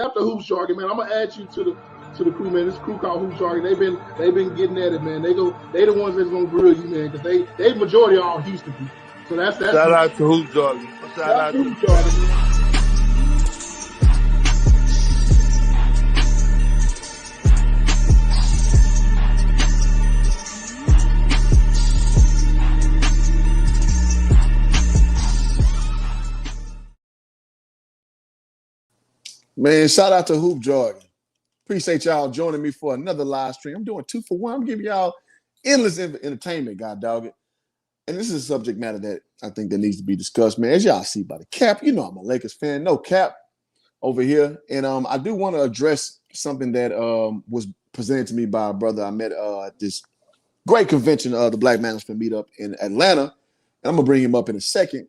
shout out to Hoops Jargon, man. I'm gonna add you to the crew, man. This crew called Hoops Jargon. They've been getting at it, man. They the ones that's gonna grill you, man, because they majority are all Houston people. So that's shout out to Hoops Jargon. Shout out to Hoops Jargon. Man, shout out to Hoop Jargon. Appreciate y'all joining me for another live stream. I'm doing 2 for 1. I'm giving y'all endless entertainment, god dog it. And this is a subject matter that I think that needs to be discussed, man. As y'all see by the cap, you know I'm a Lakers fan. No cap over here. And I do want to address something that was presented to me by a brother I met at this great convention, the Black Management Meetup in Atlanta. And I'm going to bring him up in a second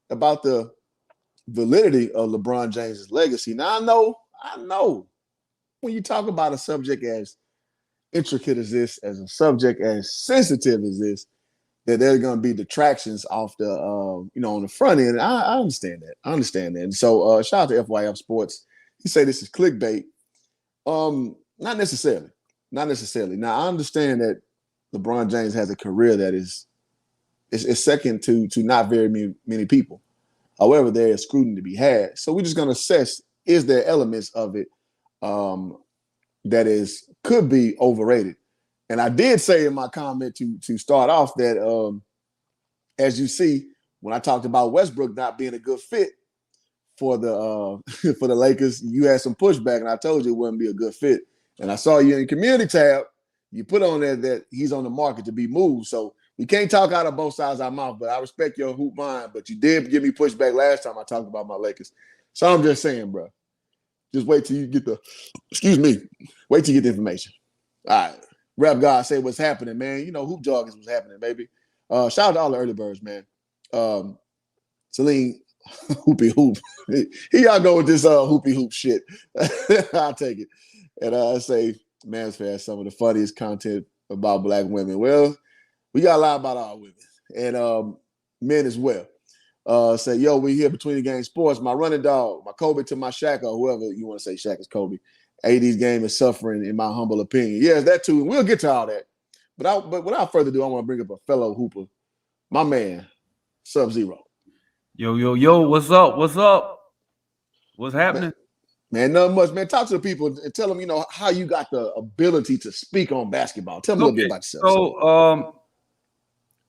about the validity of LeBron James's legacy. Now, I know when you talk about a subject as intricate as this, as a subject as sensitive as this, that there's going to be detractions off the, on the front end. I understand that. And so shout out to FYF Sports. He say this is clickbait. Not necessarily. Now, I understand that LeBron James has a career that is second to not very many people. However, there is scrutiny to be had. So we're just going to assess, is there elements of it that could be overrated? And I did say in my comment to start off that, as you see, when I talked about Westbrook not being a good fit for the for the Lakers, you had some pushback, and I told you it wouldn't be a good fit. And I saw you in the community tab. You put on there that he's on the market to be moved. So we can't talk out of both sides of our mouth, but I respect your hoop mind. But you did give me pushback last time I talked about my Lakers. So I'm just saying, bro, just wait till you get wait till you get the information. All right. Rap God say what's happening, man. You know, Hoop Jargon is what's happening, baby. Shout out to all the early birds, man. Celine, hoopy hoop. Here y'all go with this hoopy hoop shit. I'll take it. And I say, Man's Fair has some of the funniest content about Black women. Well, we got a lot about our women and men as well. Say, yo, we here between the game sports. My running dog, my Kobe to my Shaq, or whoever you want to say Shaq is Kobe. AD's game is suffering, in my humble opinion. Yes, that too. We'll get to all that. But without further ado, I want to bring up a fellow hooper, my man, SubZero. Yo, what's up? What's happening? Man, nothing much, man. Talk to the people and tell them, how you got the ability to speak on basketball. Tell them a little bit about yourself. So,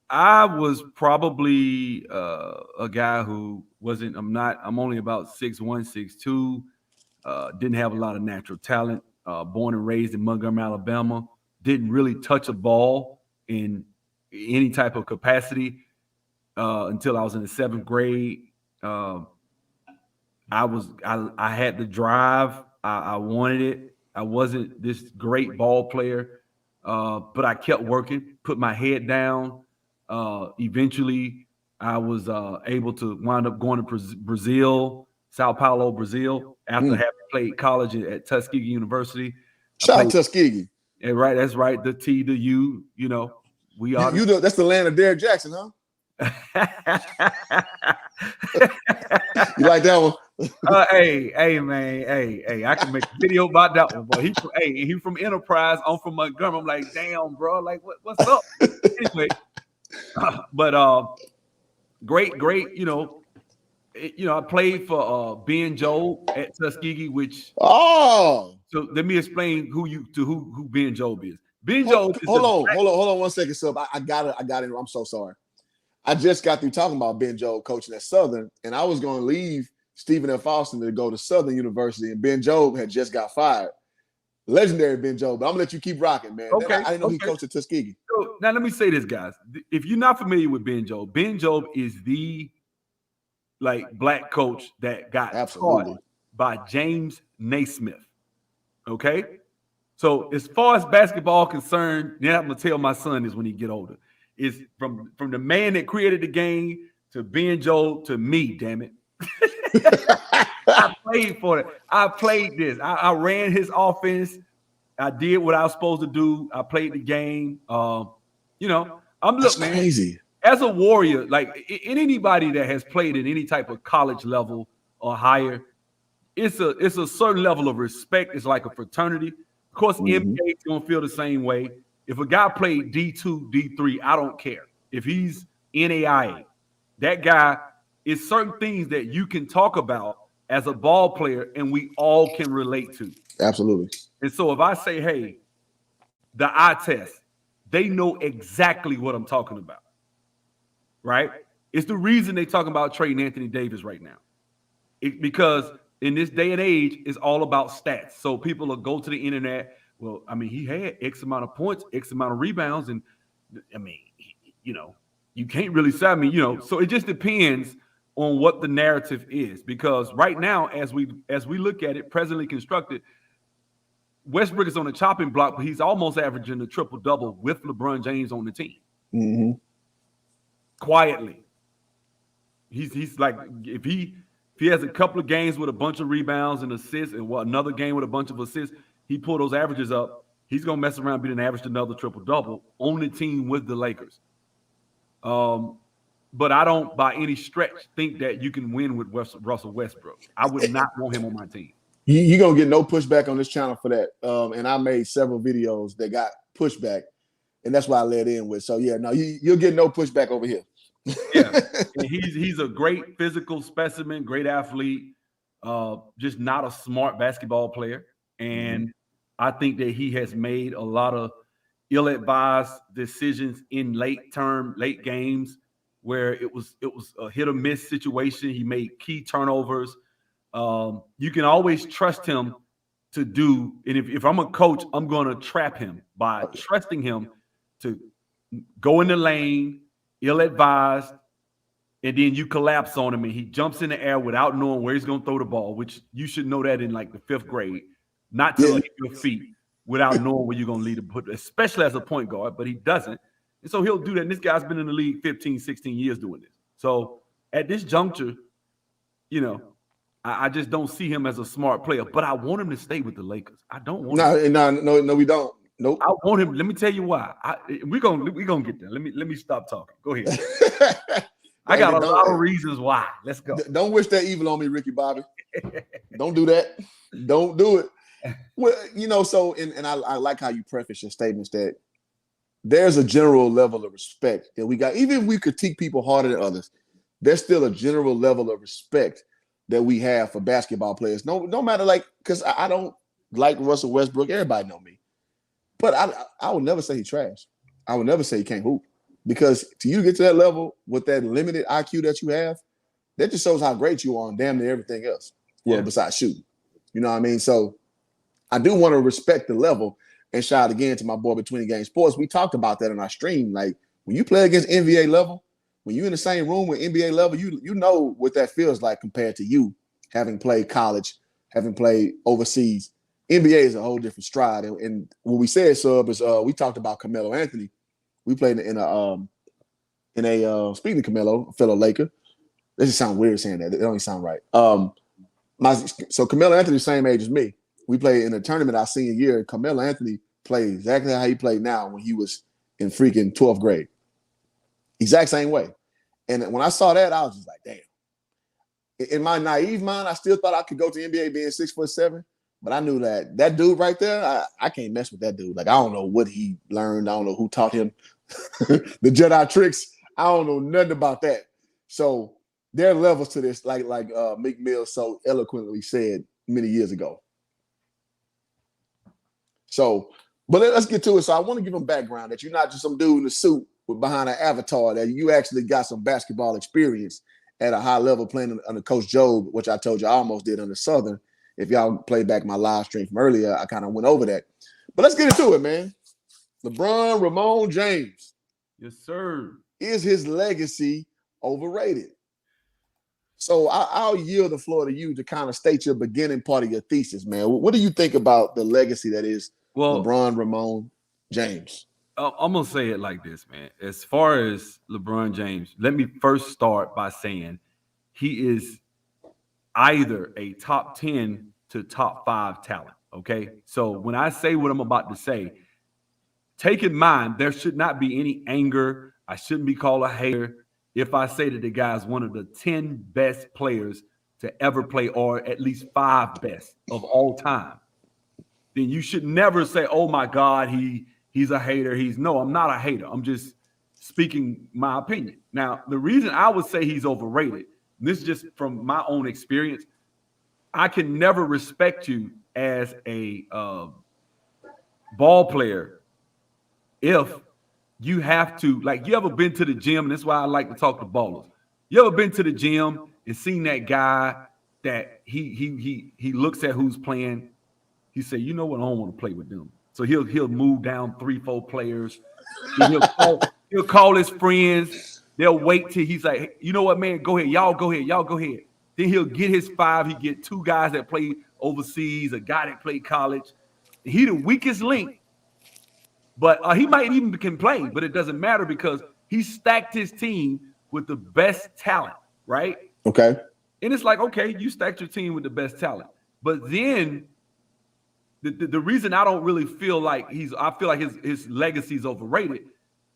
I was probably a guy who I'm only about 6'1", 6'2". Didn't have a lot of natural talent. Born and raised in Montgomery, Alabama. Didn't really touch a ball in any type of capacity until I was in the 7th grade. I had the drive. I wanted it. I wasn't this great ball player, but I kept working, put my head down. Eventually, I was able to wind up going to Brazil, Sao Paulo, Brazil, after having played college at Tuskegee University. Shout out Tuskegee. Yeah, right. That's right. The T, the U, we are. That's the land of Derrick Jackson, huh? You like that one? Hey, man. Hey, I can make a video about that one, boy. He from Enterprise. I'm from Montgomery. I'm like, damn, bro. Like, what's up? Anyway, but great. I played for Ben Job at Tuskegee, which so let me explain who Ben Job is. Ben Job is hold on 1 second, sub. I got it. I'm so sorry. I just got through talking about Ben Job coaching at Southern, and I was going to leave Stephen F. Austin to go to Southern University, and Ben Job had just got fired. Legendary Ben Job, but I'm gonna let you keep rocking, man. Okay. I didn't know he coached at Tuskegee. So now let me say this, guys. If you're not familiar with Ben Job is the black coach that got taught by James Naismith. Okay. So as far as basketball concerned, then I'm gonna tell my son is when he get older. Is from the man that created the game to Ben Job to me, damn it. I played for it. I played this. I ran his offense. I did what I was supposed to do. I played the game. Crazy. As a Warrior, like in anybody that has played at any type of college level or higher, it's a certain level of respect. It's like a fraternity. Of course, NBA is gonna feel the same way. If a guy played D2, D3, I don't care. If he's NAIA, that guy is certain things that you can talk about as a ball player and we all can relate to. Absolutely. And so if I say, hey, the eye test, they know exactly what I'm talking about. Right? It's the reason they're talking about trading Anthony Davis right now. Because in this day and age, it's all about stats. So people will go to the internet. Well, I mean, he had X amount of points, X amount of rebounds. And I mean, you can't really say, so it just depends on what the narrative is. Because right now, as we look at it, presently constructed, Westbrook is on the chopping block, but he's almost averaging a triple-double with LeBron James on the team. Mm-hmm. Quietly. He's like, if he has a couple of games with a bunch of rebounds and assists and another game with a bunch of assists, he pull those averages up, he's going to mess around being averaged another triple-double on the team with the Lakers. But I don't, by any stretch, think that you can win with Russell Westbrook. I would not want him on my team. You're going to get no pushback on this channel for that. And I made several videos that got pushback, and that's why I led in with. So, yeah, no, you'll get no pushback over here. Yeah, and he's a great physical specimen, great athlete, just not a smart basketball player. And I think that he has made a lot of ill-advised decisions in late games where it was a hit or miss situation. He made key turnovers. You can always trust him to do, and if I'm a coach, I'm going to trap him by trusting him to go in the lane, ill-advised, and then you collapse on him and he jumps in the air without knowing where he's going to throw the ball, which you should know that in like the 5th grade, not to leave your feet without knowing where you're going to lead him, especially as a point guard, but he doesn't. And so he'll do that. And this guy's been in the league 15, 16 years doing this. So at this juncture, I just don't see him as a smart player, but I want him to stay with the Lakers. I don't want him. No, we don't. Nope. I want him. Let me tell you why. We're gonna get there. Let me stop talking. Go ahead. I got a lot of reasons why. Let's go. Don't wish that evil on me, Ricky Bobby. Don't do that. Don't do it. Well, so and I like how you preface your statements that there's a general level of respect that we got. Even if we critique people harder than others, there's still a general level of respect that we have for basketball players. No matter because I don't like Russell Westbrook. Everybody know me. But I would never say he's trash. I would never say he can't hoop. Because to you get to that level with that limited IQ that you have, that just shows how great you are on damn near everything else. Well, besides shooting. You know what I mean? So I do want to respect the level. And shout out again to my boy Between the Game Sports. We talked about that on our stream. Like when you play against NBA level, when you're in the same room with NBA level, you know what that feels like compared to you having played college, having played overseas. NBA is a whole different stride. And what we said, Sub, is we talked about Carmelo Anthony. We played in a speaking of Carmelo, a fellow Laker. This just sound weird saying that. It don't even sound right. So Carmelo Anthony, same age as me. We played in a tournament our senior year. Carmelo Anthony played exactly how he played now when he was in freaking 12th grade. Exact same way. And when I saw that, I was just like, damn. In my naive mind, I still thought I could go to NBA being 6'7". But I knew that dude right there, I can't mess with that dude. Like, I don't know what he learned. I don't know who taught him the Jedi tricks. I don't know nothing about that. So there are levels to this, like Meek Mill so eloquently said many years ago. So, but let's get to it. So I want to give him background that you're not just some dude in a suit with behind an avatar, that you actually got some basketball experience at a high level playing under Coach Job, which I told you I almost did under Southern. If y'all play back my live stream from earlier, I kind of went over that. But let's get into it, man. LeBron Ramon James. Yes, sir. Is his legacy overrated? So I'll yield the floor to you to kind of state your beginning part of your thesis, man. What do you think about the legacy that is LeBron Ramon James? I'm going to say it like this, man. As far as LeBron James, let me first start by saying he is either a top 10 to top 5 talent, okay? So when I say what I'm about to say, take in mind there should not be any anger. I shouldn't be called a hater if I say that the guy is one of the 10 best players to ever play, or at least 5 best of all time, then you should never say, oh my God, he's a hater. No, I'm not a hater. I'm just speaking my opinion. Now, the reason I would say he's overrated, this is just from my own experience, I can never respect you as a ball player if you have to, like, you ever been to the gym, and that's why I like to talk to ballers. You ever been to the gym and seen that guy that he looks at who's playing, he say, you know what, I don't want to play with them. So he'll move down 3-4 players. He'll call his friends. They'll wait till he's like, hey, you know what, man, go ahead. Y'all go ahead. Then he'll get his 5. He get 2 guys that play overseas, a guy that played college. He the weakest link. But he might even can play, but it doesn't matter because he stacked his team with the best talent, right? Okay. And it's like, okay, you stacked your team with the best talent. But then the reason I don't really feel like I feel like his legacy is overrated.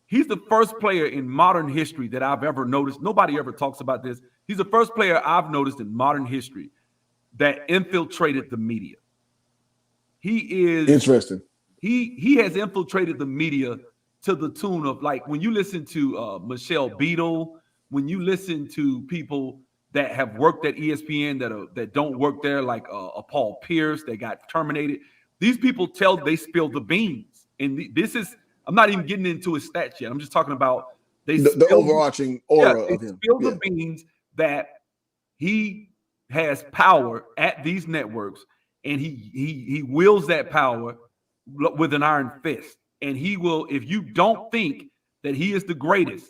He's the first player in modern history that I've ever noticed. Nobody ever talks about this. He's the first player I've noticed in modern history that infiltrated the media. He is interesting. He has infiltrated the media to the tune of, like, when you listen to Michelle Beadle, when you listen to people that have worked at ESPN that don't work there, like Paul Pierce that got terminated. These people they spill the beans, and this is, I'm not even getting into his stats yet. I'm just talking about the overarching aura of him. Spill the beans that he has power at these networks, and he wields that power with an iron fist. And he will, if you don't think that he is the greatest,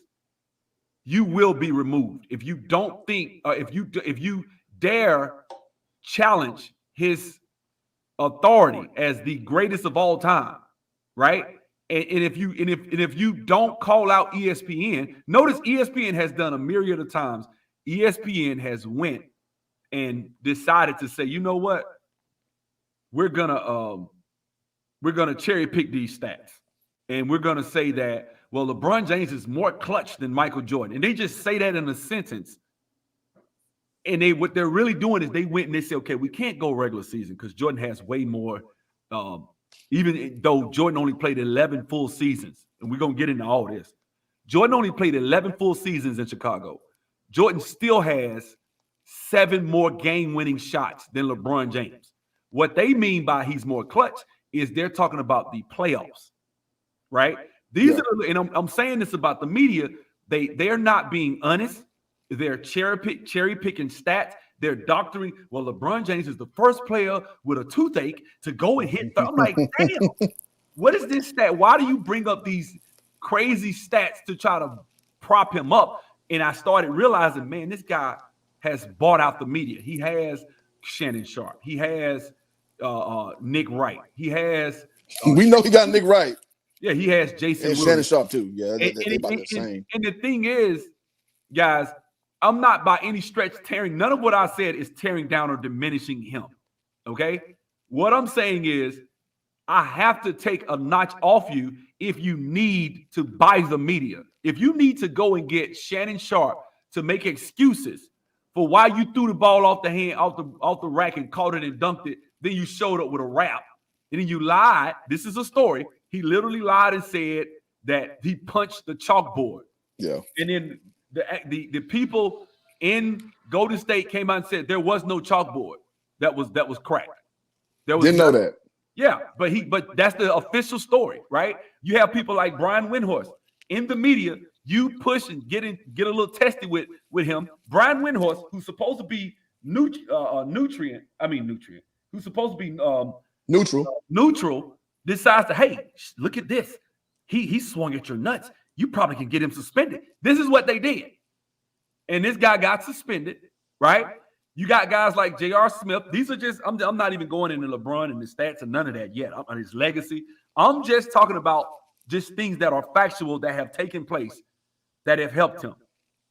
you will be removed. If you don't think, if you dare challenge his authority as the greatest of all time, right? And if you don't call out ESPN, notice ESPN has done a myriad of times. ESPN has went and decided to say, you know what, we're gonna cherry pick these stats, and we're gonna say that, well, LeBron James is more clutch than Michael Jordan, and they just say that in a sentence. And what they're really doing is they went and they say, okay, we can't go regular season because Jordan has way more. Even though Jordan only played 11 full seasons, and we're gonna get into all this, Jordan only played 11 full seasons in Chicago. Jordan still has 7 more game-winning shots than LeBron James. What they mean by he's more clutch is they're talking about the playoffs, right? These are, and I'm saying this about the media. They're not being honest. They're cherry picking stats. They're doctoring. Well, LeBron James is the first player with a toothache to go and hit. I'm like, damn, what is this stat? Why do you bring up these crazy stats to try to prop him up? And I started realizing, man, this guy has bought out the media. He has Shannon Sharp. He has Nick Wright. He has. We know he got Nick Wright. Yeah, he has Jason and Shannon Sharp too. Yeah, they about the same. And the thing is, guys, I'm not by any stretch none of what I said is tearing down or diminishing him. Okay? What I'm saying is, I have to take a notch off you if you need to buy the media. If you need to go and get Shannon Sharp to make excuses for why you threw the ball off the rack and caught it and dunked it, then you showed up with a rap. And then you lied. This is a story. He literally lied and said that he punched the chalkboard. Yeah. And then the people in Golden State came out and said there was no chalkboard that was cracked. Didn't know that. Yeah, but that's the official story, right? You have people like Brian Windhorst in the media. You push and get a little testy with him. Brian Windhorst, who's supposed to be neutral, decides to, hey, look at this. He swung at your nuts. You probably can get him suspended. This is what they did. And this guy got suspended, right? You got guys like J.R. Smith. These are just, I'm not even going into LeBron and the stats and none of that yet on his legacy. I'm just talking about just things that are factual that have taken place that have helped him,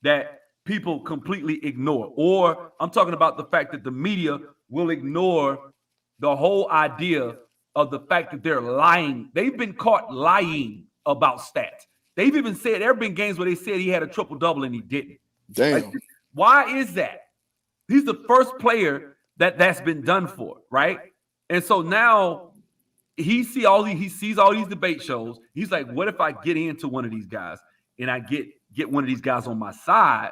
that people completely ignore. Or I'm talking about the fact that the media will ignore the whole idea of the fact that they're lying. They've been caught lying about stats. They've even said there have been games where they said he had a triple-double and he didn't. Damn. Like, why is that? He's the first player that's been done for, right? And so now he sees all these debate shows. He's like, what if I get into one of these guys and I get one of these guys on my side?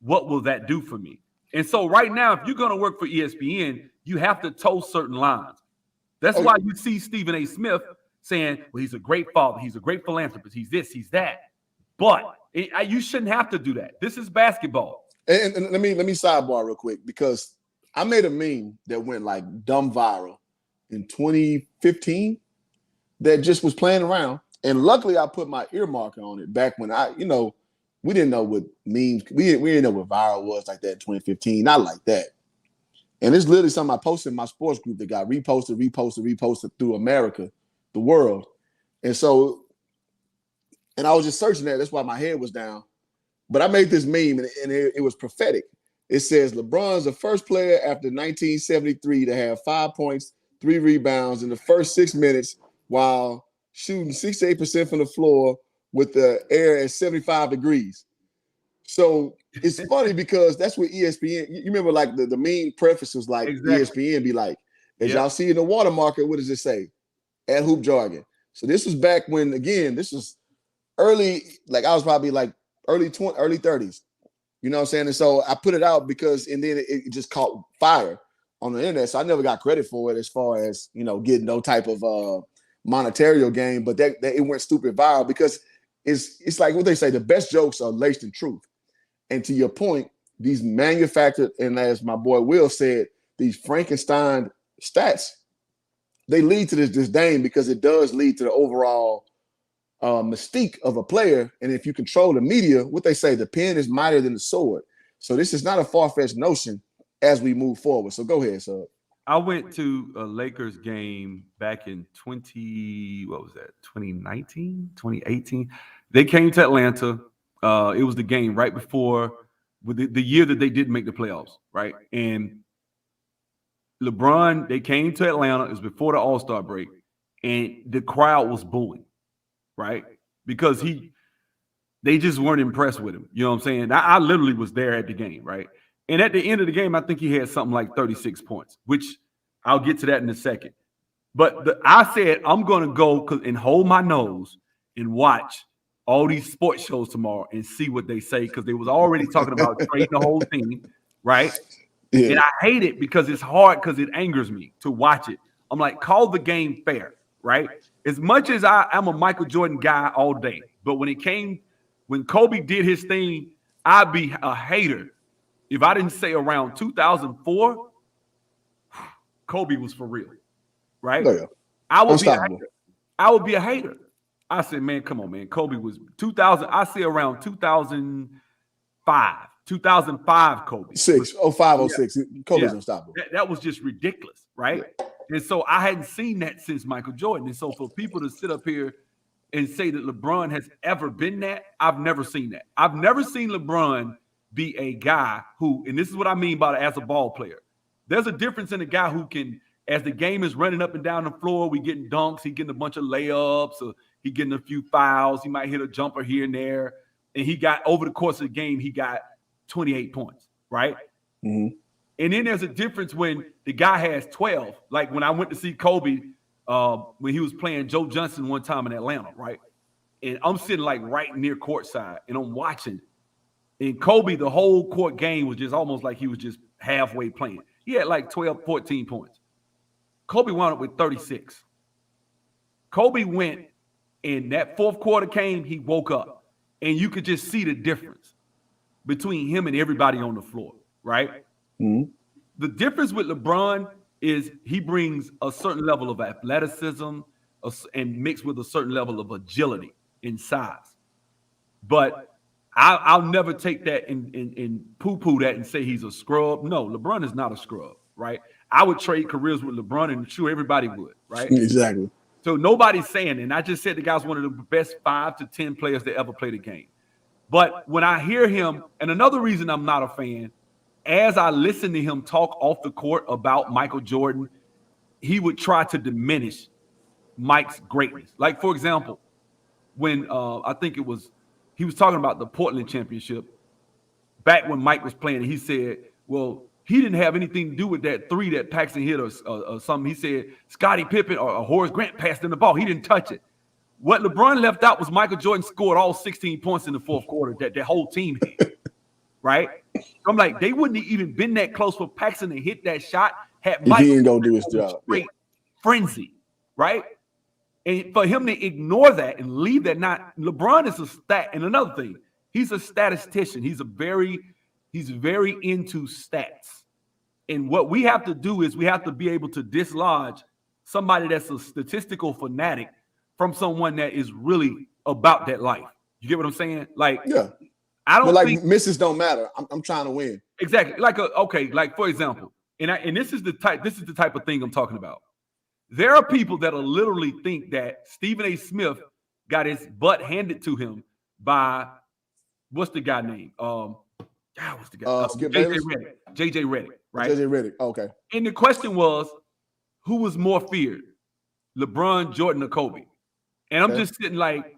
What will that do for me? And so right now, if you're going to work for ESPN, you have to toe certain lines. That's why you see Stephen A. Smith saying, well, he's a great father. He's a great philanthropist. He's this, he's that. But you shouldn't have to do that. This is basketball. And let me sidebar real quick, because I made a meme that went like dumb viral in 2015 that just was playing around. And luckily I put my earmarker on it back when we didn't know what memes, we didn't know what viral was like that in 2015, not like that. And it's literally something I posted in my sports group that got reposted through America, the world. And I was just searching that. That's why my head was down. But I made this meme, and it was prophetic. It says, LeBron's the first player after 1973 to have 5 points, 3 rebounds in the first 6 minutes while shooting 68% from the floor with the air at 75 degrees. So it's funny because that's what ESPN, you remember like the meme preface was like, exactly. ESPN be like, as y'all see in the water market, what does it say? At Hoop Jargon. So this was back when, again, this was early, like I was probably like early 30s. You know what I'm saying? And so I put it out because, and then it just caught fire on the internet. So I never got credit for it as far as, getting no type of monetary gain, but that it went stupid viral because it's like what they say, the best jokes are laced in truth. And to your point, these manufactured, and as my boy Will said, these Frankenstein stats, they lead to this disdain because it does lead to the overall mystique of a player. And if you control the media, what they say, the pen is mightier than the sword. So this is not a far-fetched notion as we move forward. So go ahead, sir. I went to a Lakers game back in 2019, 2018. They came to Atlanta. It was the game right before the year that they didn't make the playoffs, right? And LeBron, they came to Atlanta. It was before the All-Star break, and the crowd was booing, right? Because they just weren't impressed with him. You know what I'm saying? I literally was there at the game, right? And at the end of the game, I think he had something like 36 points, which I'll get to that in a second. But I said, I'm going to go and hold my nose and watch all these sports shows tomorrow and see what they say, because they was already talking about trading the whole team, right? Yeah. And I hate it because it's hard, because it angers me to watch it. I'm like, call the game fair, right? As much as I'm a Michael Jordan guy all day, but when Kobe did his thing, I'd be a hater. If I didn't say around 2004, Kobe was for real, right? Oh, yeah. I would be a hater. I said, man, come on, man. Kobe was 2000. I say around 2005. 2005 Kobe. 05, 06. Kobe's unstoppable. That was just ridiculous, right? Yeah. And so I hadn't seen that since Michael Jordan. And so for people to sit up here and say that LeBron has ever been that, I've never seen that. I've never seen LeBron be a guy who, and this is what I mean by as a ball player. There's a difference in a guy who can, as the game is running up and down the floor, we getting dunks, he getting a bunch of layups, or he getting a few fouls, he might hit a jumper here and there. And he got, over the course of the game, he got 28 points, right? Mm-hmm. And then there's a difference when the guy has 12. Like when I went to see Kobe, when he was playing Joe Johnson one time in Atlanta, right? And I'm sitting like right near courtside, and I'm watching. And Kobe, the whole court game was just almost like he was just halfway playing. He had like 12, 14 points. Kobe wound up with 36. Kobe went, and that fourth quarter came, he woke up. And you could just see the difference between him and everybody on the floor, right? Mm-hmm. The difference with LeBron is he brings a certain level of athleticism and mixed with a certain level of agility in size. But I'll never take that and poo-poo that and say he's a scrub. No, LeBron is not a scrub, right? I would trade careers with LeBron, and sure, everybody would, right? Exactly. So nobody's saying, and I just said the guy's one of the best 5 to 10 players that ever played a game. But when I hear him, and another reason I'm not a fan, as I listen to him talk off the court about Michael Jordan, he would try to diminish Mike's greatness. Like, for example, when I think he was talking about the Portland championship back when Mike was playing, he said, well, he didn't have anything to do with that 3 that Paxson hit or something. He said Scottie Pippen or Horace Grant passed him the ball. He didn't touch it. What LeBron left out was Michael Jordan scored all 16 points in the fourth quarter that whole team hit, right? I'm like, they wouldn't have even been that close for Paxson to hit that shot had Michael he didn't go do his job. Straight frenzy, right? And for him to ignore that and leave that, not LeBron is a stat. And another thing, he's a statistician. He's very into stats. And what we have to do is we have to be able to dislodge somebody that's a statistical fanatic from someone that is really about that life. You get what I'm saying? Like, yeah, I don't think misses don't matter. I'm trying to win. Exactly. Like like for example, and this is the type of thing I'm talking about. There are people that will literally think that Stephen A. Smith got his butt handed to him by what's the guy name? What's the guy? JJ Redick, right? JJ Redick. Okay. And the question was, who was more feared, LeBron, Jordan, or Kobe? And I'm just sitting like,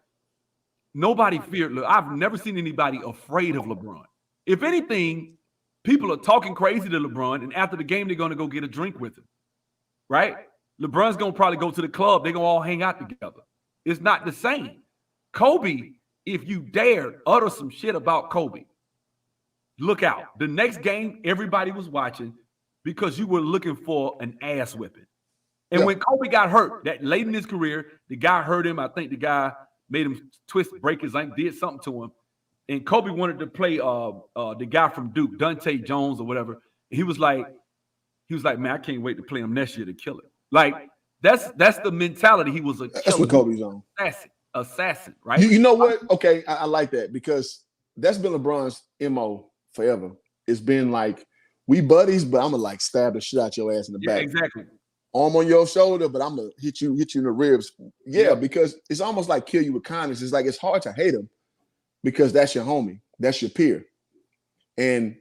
nobody feared. I've never seen anybody afraid of LeBron. If anything, people are talking crazy to LeBron, and after the game, they're going to go get a drink with him, right? LeBron's going to probably go to the club. They're going to all hang out together. It's not the same. Kobe, if you dare utter some shit about Kobe, look out. The next game, everybody was watching because you were looking for an ass whipping. And when Kobe got hurt, that late in his career, the guy hurt him. I think the guy made him break his ankle, did something to him. And Kobe wanted to play the guy from Duke, Dante Jones or whatever. He was like, man, I can't wait to play him next year to kill it. Like, that's the mentality. He was a killer. That's what Kobe's on. Assassin, right? You know what? Okay, I like that because that's been LeBron's MO forever. It's been like, we buddies, but I'm gonna like stab the shit out your ass in the back. Exactly. Arm on your shoulder, but I'm gonna hit you in the ribs. Yeah, because it's almost like kill you with kindness. It's like it's hard to hate him because that's your homie, that's your peer. And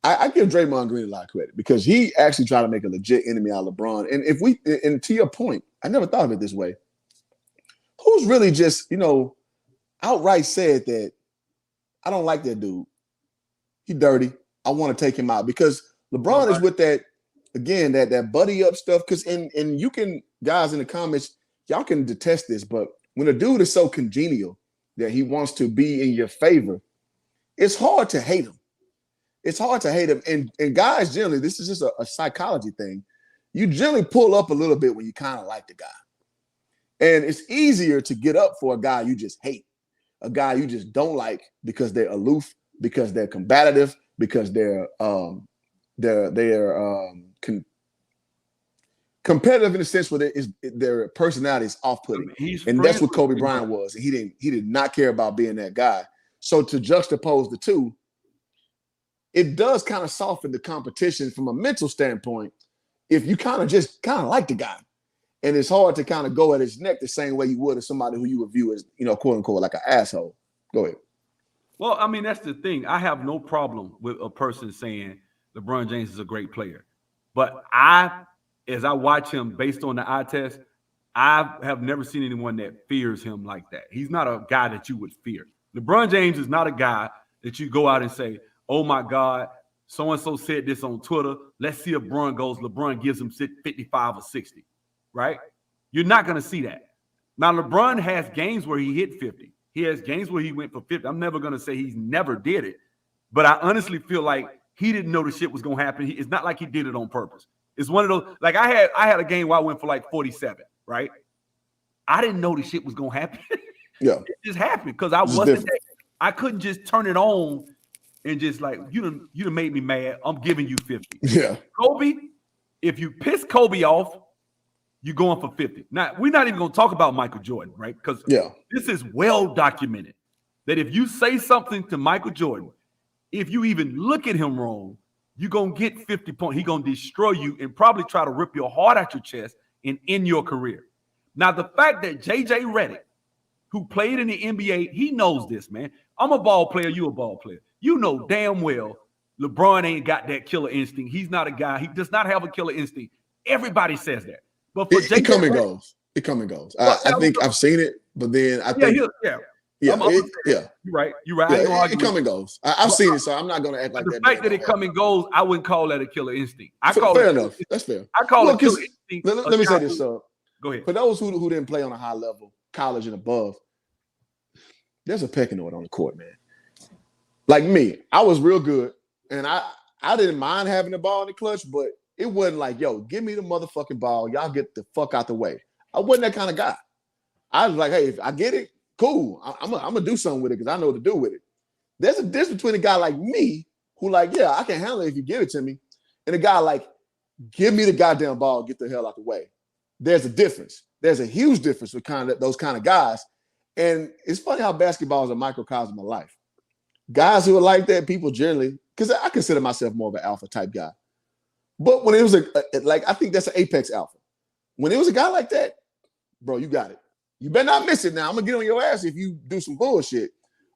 I give Draymond Green a lot of credit because he actually tried to make a legit enemy out of LeBron. And to your point, I never thought of it this way. Who's really just, outright said that I don't like that dude. He dirty. I want to take him out because LeBron is with that, again, that buddy up stuff. Because and you can, guys in the comments, y'all can detest this, but when a dude is so congenial that he wants to be in your favor, it's hard to hate him. It's hard to hate him. And guys, generally, this is just a psychology thing. You generally pull up a little bit when you kind of like the guy. And it's easier to get up for a guy you just hate, a guy you just don't like because they're aloof, because they're combative, because they're competitive in the sense where their personality is off-putting. And that's what Kobe Bryant was. And he did not care about being that guy. So to juxtapose the two, it does kind of soften the competition from a mental standpoint if you kind of like the guy. And it's hard to kind of go at his neck the same way you would as somebody who you would view as, quote unquote, like an asshole. Go ahead. Well, I mean, that's the thing. I have no problem with a person saying LeBron James is a great player. But as I watch him based on the eye test, I have never seen anyone that fears him like that. He's not a guy that you would fear. LeBron James is not a guy that you go out and say, oh my God, so-and-so said this on Twitter. Let's see if LeBron goes. LeBron gives him 55 or 60, right? You're not going to see that. Now, LeBron has games where he hit 50. He has games where he went for 50. I'm never going to say he's never did it, but I honestly feel like he didn't know the shit was going to happen. It's not like he did it on purpose. It's one of those, like I had a game where I went for like 47, right? I didn't know the shit was going to happen. Yeah. It just happened because I couldn't just turn it on and just like, you done made me mad. I'm giving you 50. Yeah. Kobe, if you piss Kobe off, you're going for 50. Now, we're not even going to talk about Michael Jordan, right? Because this is well documented that if you say something to Michael Jordan, if you even look at him wrong, you're going to get 50 points. He's going to destroy you and probably try to rip your heart out your chest and end your career. Now, the fact that JJ Redick, who played in the NBA, he knows this, man. I'm a ball player. You a ball player. You know damn well LeBron ain't got that killer instinct. He's not a guy. He does not have a killer instinct. Everybody says that. But for it come and goes. It come and goes. I think I've seen it, but then I think Yeah, you're right. You're right. Yeah, it come and goes. I've seen it, so I'm not gonna act like the that. The fact that it come and goes, I wouldn't call that a killer instinct. I call fair it enough. That's fair. I call it killer instinct. Let me say this, sir. Go ahead. For those who didn't play on a high level, college and above, there's a pecking order on the court, man. Like me, I was real good, and I didn't mind having the ball in the clutch, but it wasn't like, yo, give me the motherfucking ball. Y'all get the fuck out the way. I wasn't that kind of guy. I was like, hey, if I get it, cool. I'm gonna do something with it because I know what to do with it. There's a difference between a guy like me who like, yeah, I can handle it if you give it to me, and a guy like, give me the goddamn ball, get the hell out the way. There's a difference. There's a huge difference with those kind of guys. And it's funny how basketball is a microcosm of life. Guys who are like that, people generally, because I consider myself more of an alpha type guy. But when it was I think that's an apex alpha. When it was a guy like that, bro, you got it. You better not miss it now. I'm going to get on your ass if you do some bullshit.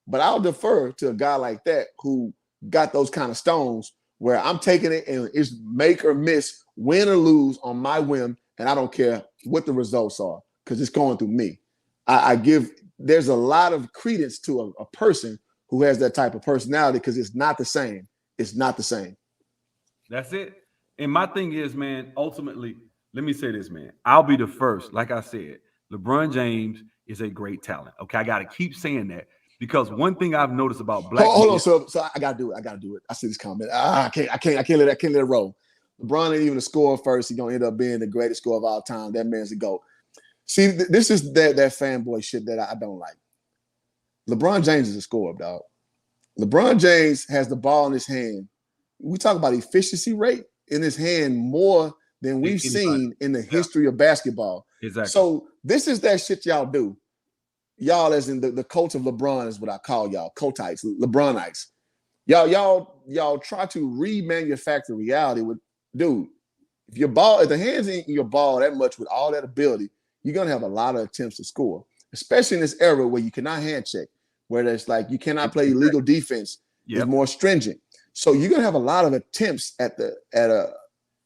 But I'll defer to a guy like that who got those kind of stones where I'm taking it and it's make or miss, win or lose on my whim, and I don't care what the results are because it's going through me. There's a lot of credence to a person who has that type of personality because it's not the same. It's not the same. That's it. And my thing is, man, ultimately, let me say this, man. I'll be the first. Like I said, LeBron James is a great talent. Okay, I got to keep saying that because one thing I've noticed about black. Hold on, so I got to do it. I see this comment. I can't let it roll. LeBron ain't even a scorer first. He's gonna end up being the greatest scorer of all time. That man's a GOAT. See, this is that fanboy shit that I don't like. LeBron James is a scorer, dog. LeBron James has the ball in his hand. We talk about efficiency rate in his hand more than we've seen in the history of basketball. Exactly. So this is that shit y'all do. Y'all, as in the cult of LeBron is what I call y'all, cultites, LeBronites. Y'all try to remanufacture reality with, dude, if the hands ain't your ball that much with all that ability, you're gonna have a lot of attempts to score, especially in this era where you cannot hand check, where there's like you cannot play illegal defense. Yep. It's more stringent. So you're gonna have a lot of attempts at a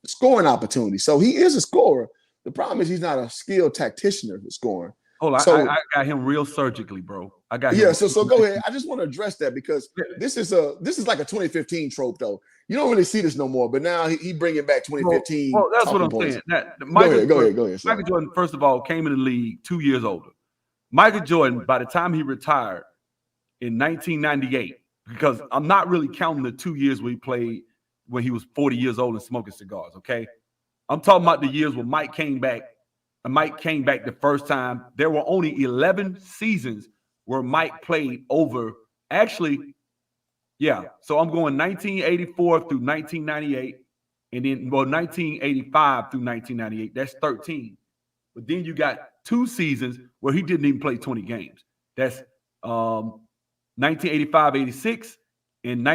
scoring opportunity. So he is a scorer. The problem is he's not a skilled tactician of scoring. Hold on, I got him real surgically, bro. I got him. Yeah, so go ahead. I just want to address that because this is like a 2015 trope, though. You don't really see this no more, but now he bringing back 2015. Well, that's what I'm saying. Go ahead. Michael Jordan, first of all, came in the league 2 years older. Michael Jordan, by the time he retired in 1998, because I'm not really counting the 2 years where he played when he was 40 years old and smoking cigars, okay? I'm talking about the years when Mike came back. Mike came back the first time. There were only 11 seasons where Mike played over. Actually, yeah. So I'm going 1984 through 1998, and then 1985 through 1998. That's 13. But then you got 2 seasons where he didn't even play 20 games. That's 1985-86 and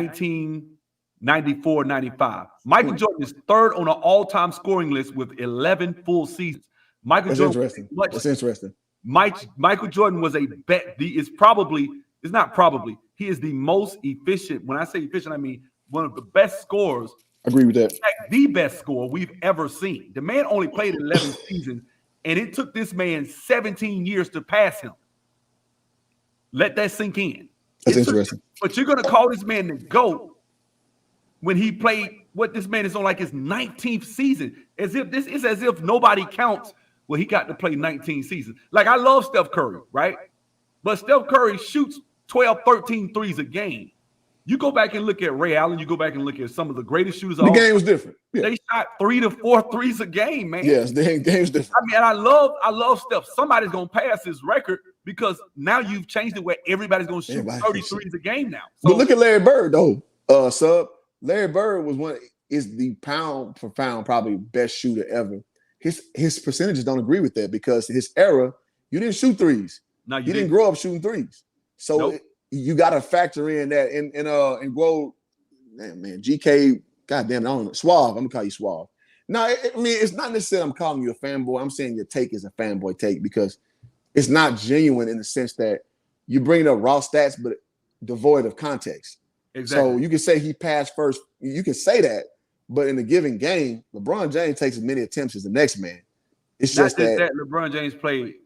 1994-95. Michael Jordan is third on an all-time scoring list with 11 full seasons. That's interesting. Michael Jordan was he is the most efficient. When I say efficient, I mean one of the best scorers. Agree with that. The best scorer we've ever seen. The man only played 11 seasons, and it took this man 17 years to pass him. Let that sink in. That's interesting. But you're going to call this man the GOAT when he played what this man is on like his 19th season. As if nobody counts. Well, he got to play 19 seasons. Like, I love Steph Curry, right? But Steph Curry shoots 12, 13 threes a game. You go back and look at Ray Allen. You go back and look at some of the greatest shooters. The game was different. Yeah. They shot 3 to 4 threes a game, man. Yes, the game's different. I mean, and I love Steph. Somebody's going to pass his record because now you've changed it where everybody's going to shoot 30 threes a game now. So, but look at Larry Bird, though, Sub. Larry Bird is the pound for pound probably best shooter ever. His percentages don't agree with that because his era, you didn't shoot threes. No, you didn't grow up shooting threes. So nope. You got to factor in that and grow. Man, GK, goddamn, I don't know. Suave, I'm gonna call you Suave. No, I mean it's not necessarily I'm calling you a fanboy. I'm saying your take is a fanboy take because it's not genuine in the sense that you bring up raw stats but devoid of context. Exactly. So you can say he passed first. You can say that. But in a given game, LeBron James takes as many attempts as the next man. It's just that LeBron James played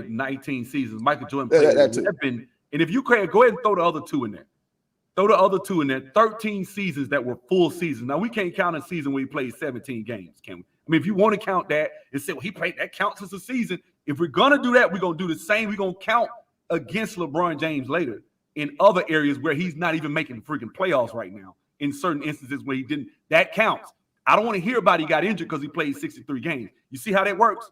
19 seasons. Michael Jordan played 11 And if you can, go ahead and throw the other two in there. Throw the other two in there. 13 seasons that were full seasons. Now, we can't count a season where he played 17 games, can we? I mean, if you want to count that and say, well, he played, that counts as a season. If we're going to do that, we're going to do the same. We're going to count against LeBron James later in other areas where he's not even making freaking playoffs right now. In certain instances where he didn't, that counts. I don't want to hear about he got injured because he played 63 games. You see how that works?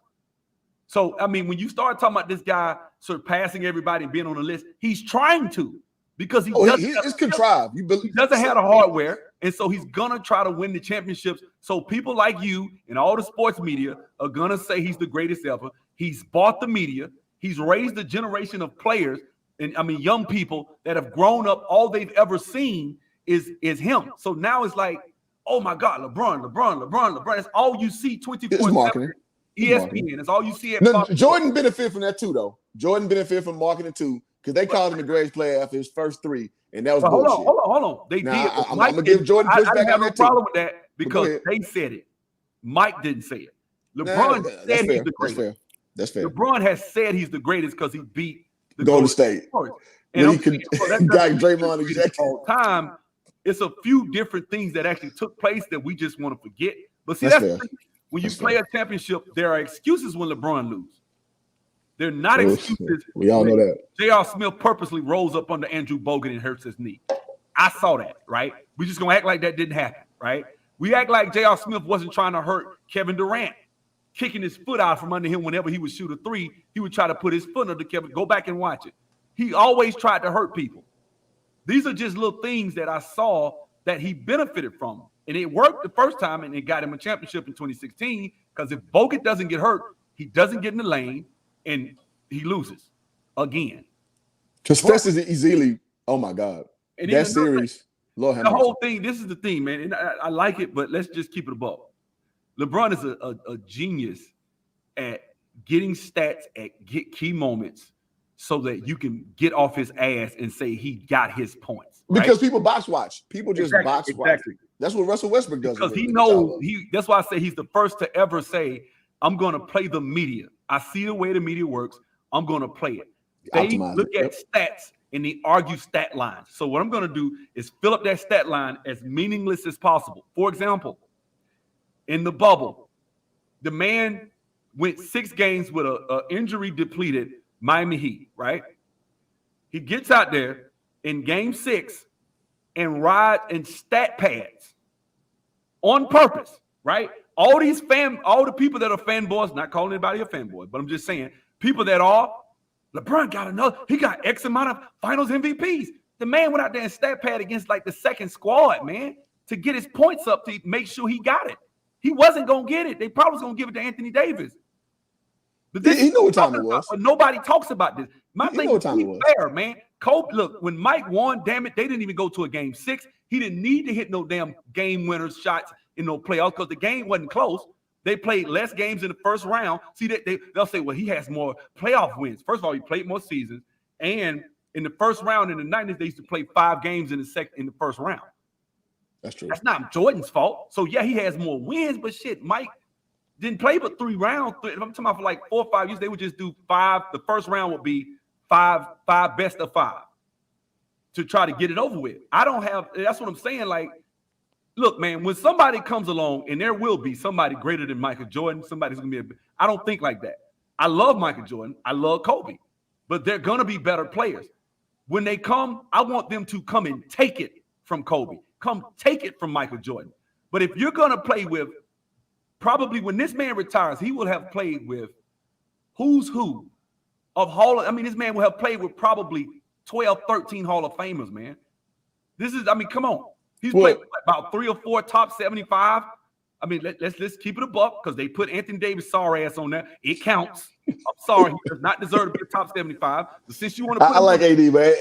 So, I mean, when you start talking about this guy surpassing everybody and being on the list, he's trying to. Because it's contrived. He doesn't have the hardware, and so he's gonna try to win the championships. So people like you and all the sports media are gonna say he's the greatest ever. He's bought the media. He's raised a generation of players, and I mean young people that have grown up. All they've ever seen is him. So now it's like, oh my God, LeBron. That's all you see. 24/7. ESPN. That's all you see. Jordan benefit from that too, though. Jordan benefit from marketing too. Because they called him the greatest player after his first three, and that was bullshit. Hold on. They did. I'm going to give Jordan pushback on that too. I have no problem with that because they said it. Mike didn't say it. LeBron said he's the greatest. That's fair. LeBron has said he's the greatest because he beat the Golden State. And he got Draymond all time. It's a few different things that actually took place that we just want to forget. But see, that's when you play a championship, there are excuses when LeBron loses. They're not excuses. We all know that. J.R. Smith purposely rolls up under Andrew Bogut and hurts his knee. I saw that, right? We just going to act like that didn't happen, right? We act like J.R. Smith wasn't trying to hurt Kevin Durant, kicking his foot out from under him whenever he would shoot a three. He would try to put his foot under Kevin. Go back and watch it. He always tried to hurt people. These are just little things that I saw that he benefited from. And it worked the first time, and it got him a championship in 2016 because if Bogut doesn't get hurt, he doesn't get in the lane, and he loses again. Because Fest is easily, oh my God. And that series, Lord have mercy. The whole thing, this is the thing, man. And I like it, but let's just keep it above. LeBron is a genius at getting stats at key moments so that you can get off his ass and say he got his points. Right? Because people box watch. People just box watch. Exactly. That's what Russell Westbrook does. Because he knows, that's why I say he's the first to ever say, I'm going to play the media. I see the way the media works. I'm going to play it. They look at stats and they argue stat lines. So what I'm going to do is fill up that stat line as meaningless as possible. For example, in the bubble, the man went 6 games with a injury depleted Miami Heat, right? He gets out there in game 6 and rides in stat pads on purpose, right? All the people that are fanboys, not calling anybody a fanboy, but I'm just saying, people that are, LeBron got he got X amount of finals MVPs. The man went out there and stat pad against like the second squad, man, to get his points up to make sure he got it. He wasn't going to get it. They probably was going to give it to Anthony Davis. But this, he knew what time it was. But nobody talks about this. My thing is fair, man. Kobe, look, when Mike won, damn it, they didn't even go to a game 6. He didn't need to hit no damn game winners shots in no playoffs because the game wasn't close. They played less games in the first round. See, they'll say, well, he has more playoff wins. First of all, he played more seasons. And in the first round in the 90s, they used to play 5 games in the first round. That's true. That's not Jordan's fault. So, yeah, he has more wins, but shit, Mike didn't play but 3 rounds. If I'm talking about for like 4 or 5 years, they would just do 5. The first round would be 5 best of 5 to try to get it over with. That's what I'm saying. Like, look, man, when somebody comes along, and there will be somebody greater than Michael Jordan, somebody's going to be I don't think like that. I love Michael Jordan. I love Kobe. But they're going to be better players. When they come, I want them to come and take it from Kobe. Come take it from Michael Jordan. But if you're going to play with, probably when this man retires, he will have played with who's who of this man will have played with probably 12, 13 Hall of Famers, man. Come on. He's played with about 3 or 4 top 75. I mean, let's keep it a buck because they put Anthony Davis' sorry ass on there. It counts. I'm sorry, he does not deserve to be a top 75. But since you want to, I like AD, man.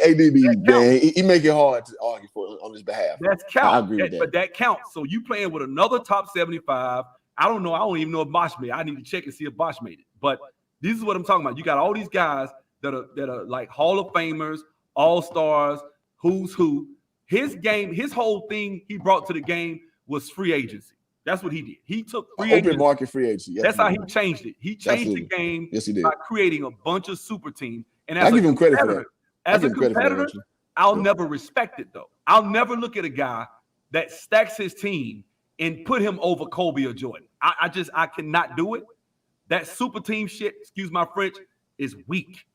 Man, he make it hard to argue for on his behalf. That's count. I agree with that. But that counts. So you playing with another top 75. I don't know. I don't even know if Bosh made it. I need to check and see if Bosh made it. But this is what I'm talking about. You got all these guys that are like Hall of Famers, All-Stars, who's who. His game, his whole thing he brought to the game was free agency. That's what he did. He took free agency. Open market free agency. Yes, that's how he changed it. He changed the game the game by creating a bunch of super teams. And I give him credit for that. As a competitor, I'll never respect it, though. I'll never look at a guy that stacks his team and put him over Kobe or Jordan. I cannot do it. That super team shit, excuse my French, is weak.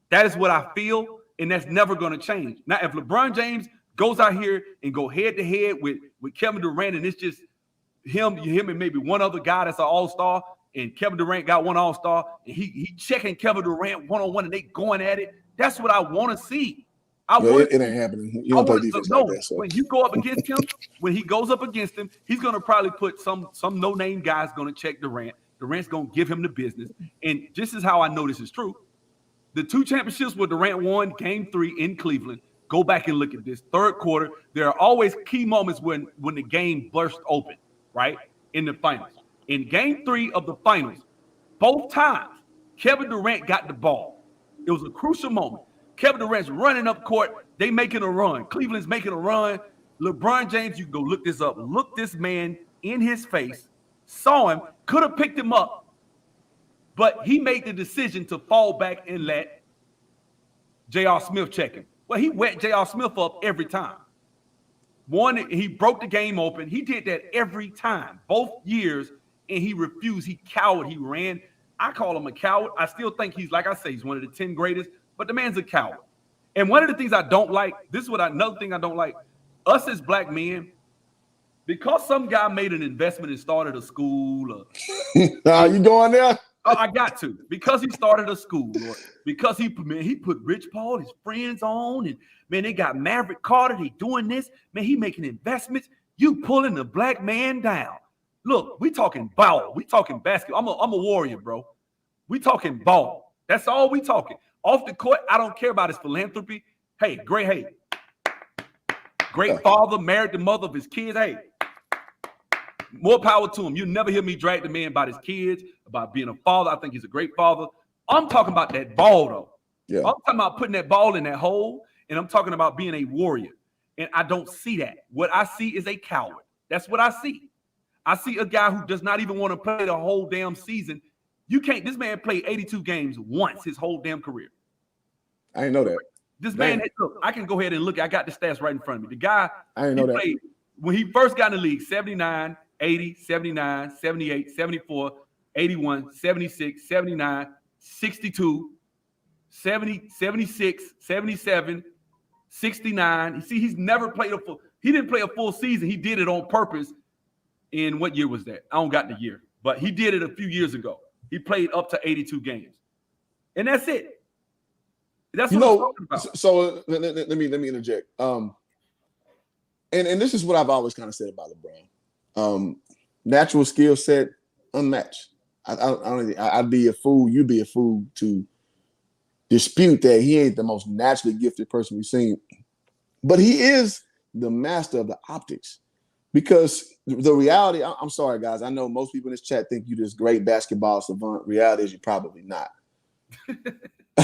That is what I feel, and that's never going to change. Now, if LeBron James goes out here and go head-to-head with Kevin Durant, and it's just him and maybe one other guy that's an all-star, and Kevin Durant got one all-star, and he checking Kevin Durant one-on-one, and they going at it, that's what I want to see. It ain't happening. You don't play defense like that. So. When you go up against him, when he goes up against him, he's going to probably put some no-name guy's going to check Durant. Durant's going to give him the business. And this is how I know this is true. The 2 championships where Durant won Game 3 in Cleveland, go back and look at this. Third quarter, there are always key moments when the game burst open, right, in the finals. In Game 3 of the finals, both times, Kevin Durant got the ball. It was a crucial moment. Kevin Durant's running up court. They making a run. Cleveland's making a run. LeBron James, you can go look this up. Look this man in his face. Saw him. Could have picked him up. But he made the decision to fall back and let J.R. Smith check him. Well, he wet J.R. Smith up every time. One, he broke the game open. He did that every time, both years, and he refused. He cowered. He ran. I call him a coward. I still think he's, like I say, he's one of the 10 greatest. But the man's a coward. And one of the things I don't like, another thing I don't like, us as black men, because some guy made an investment and started a school. You going there? I got to. Because he started a school, or because he put Rich Paul, his friends on, and man, they got Maverick Carter, they doing this. Man, he making investments. You pulling the black man down. Look, we talking ball. We talking basketball. I'm a warrior, bro. We talking ball. That's all we talking. Off the court, I don't care about his philanthropy. Hey, great father, married the mother of his kids. Hey, more power to him. You never hear me drag the man about his kids, about being a father. I think he's a great father. I'm talking about that ball, though. Yeah. I'm talking about putting that ball in that hole, and I'm talking about being a warrior. And I don't see that. What I see is a coward. That's what I see. I see a guy who does not even want to play the whole damn season. This man played 82 games once his whole damn career. I didn't know that. This man, look, I can go ahead and look. I got the stats right in front of me. The guy, I didn't know that. Played, when he first got in the league, 79, 80, 79, 78, 74, 81, 76, 79, 62, 70, 76, 77, 69. You see, he's never played he didn't play a full season. He did it on purpose. In what year was that? I don't got the year, but he did it a few years ago. He played up to 82 games. And that's it. That's what I'm talking about. So let me interject. And this is what I've always kind of said about LeBron. Natural skill set, unmatched. I'd be a fool, you'd be a fool to dispute that he ain't the most naturally gifted person we've seen. But he is the master of the optics. Because the reality, I'm sorry, guys. I know most people in this chat think you're this great basketball savant. Reality is you're probably not.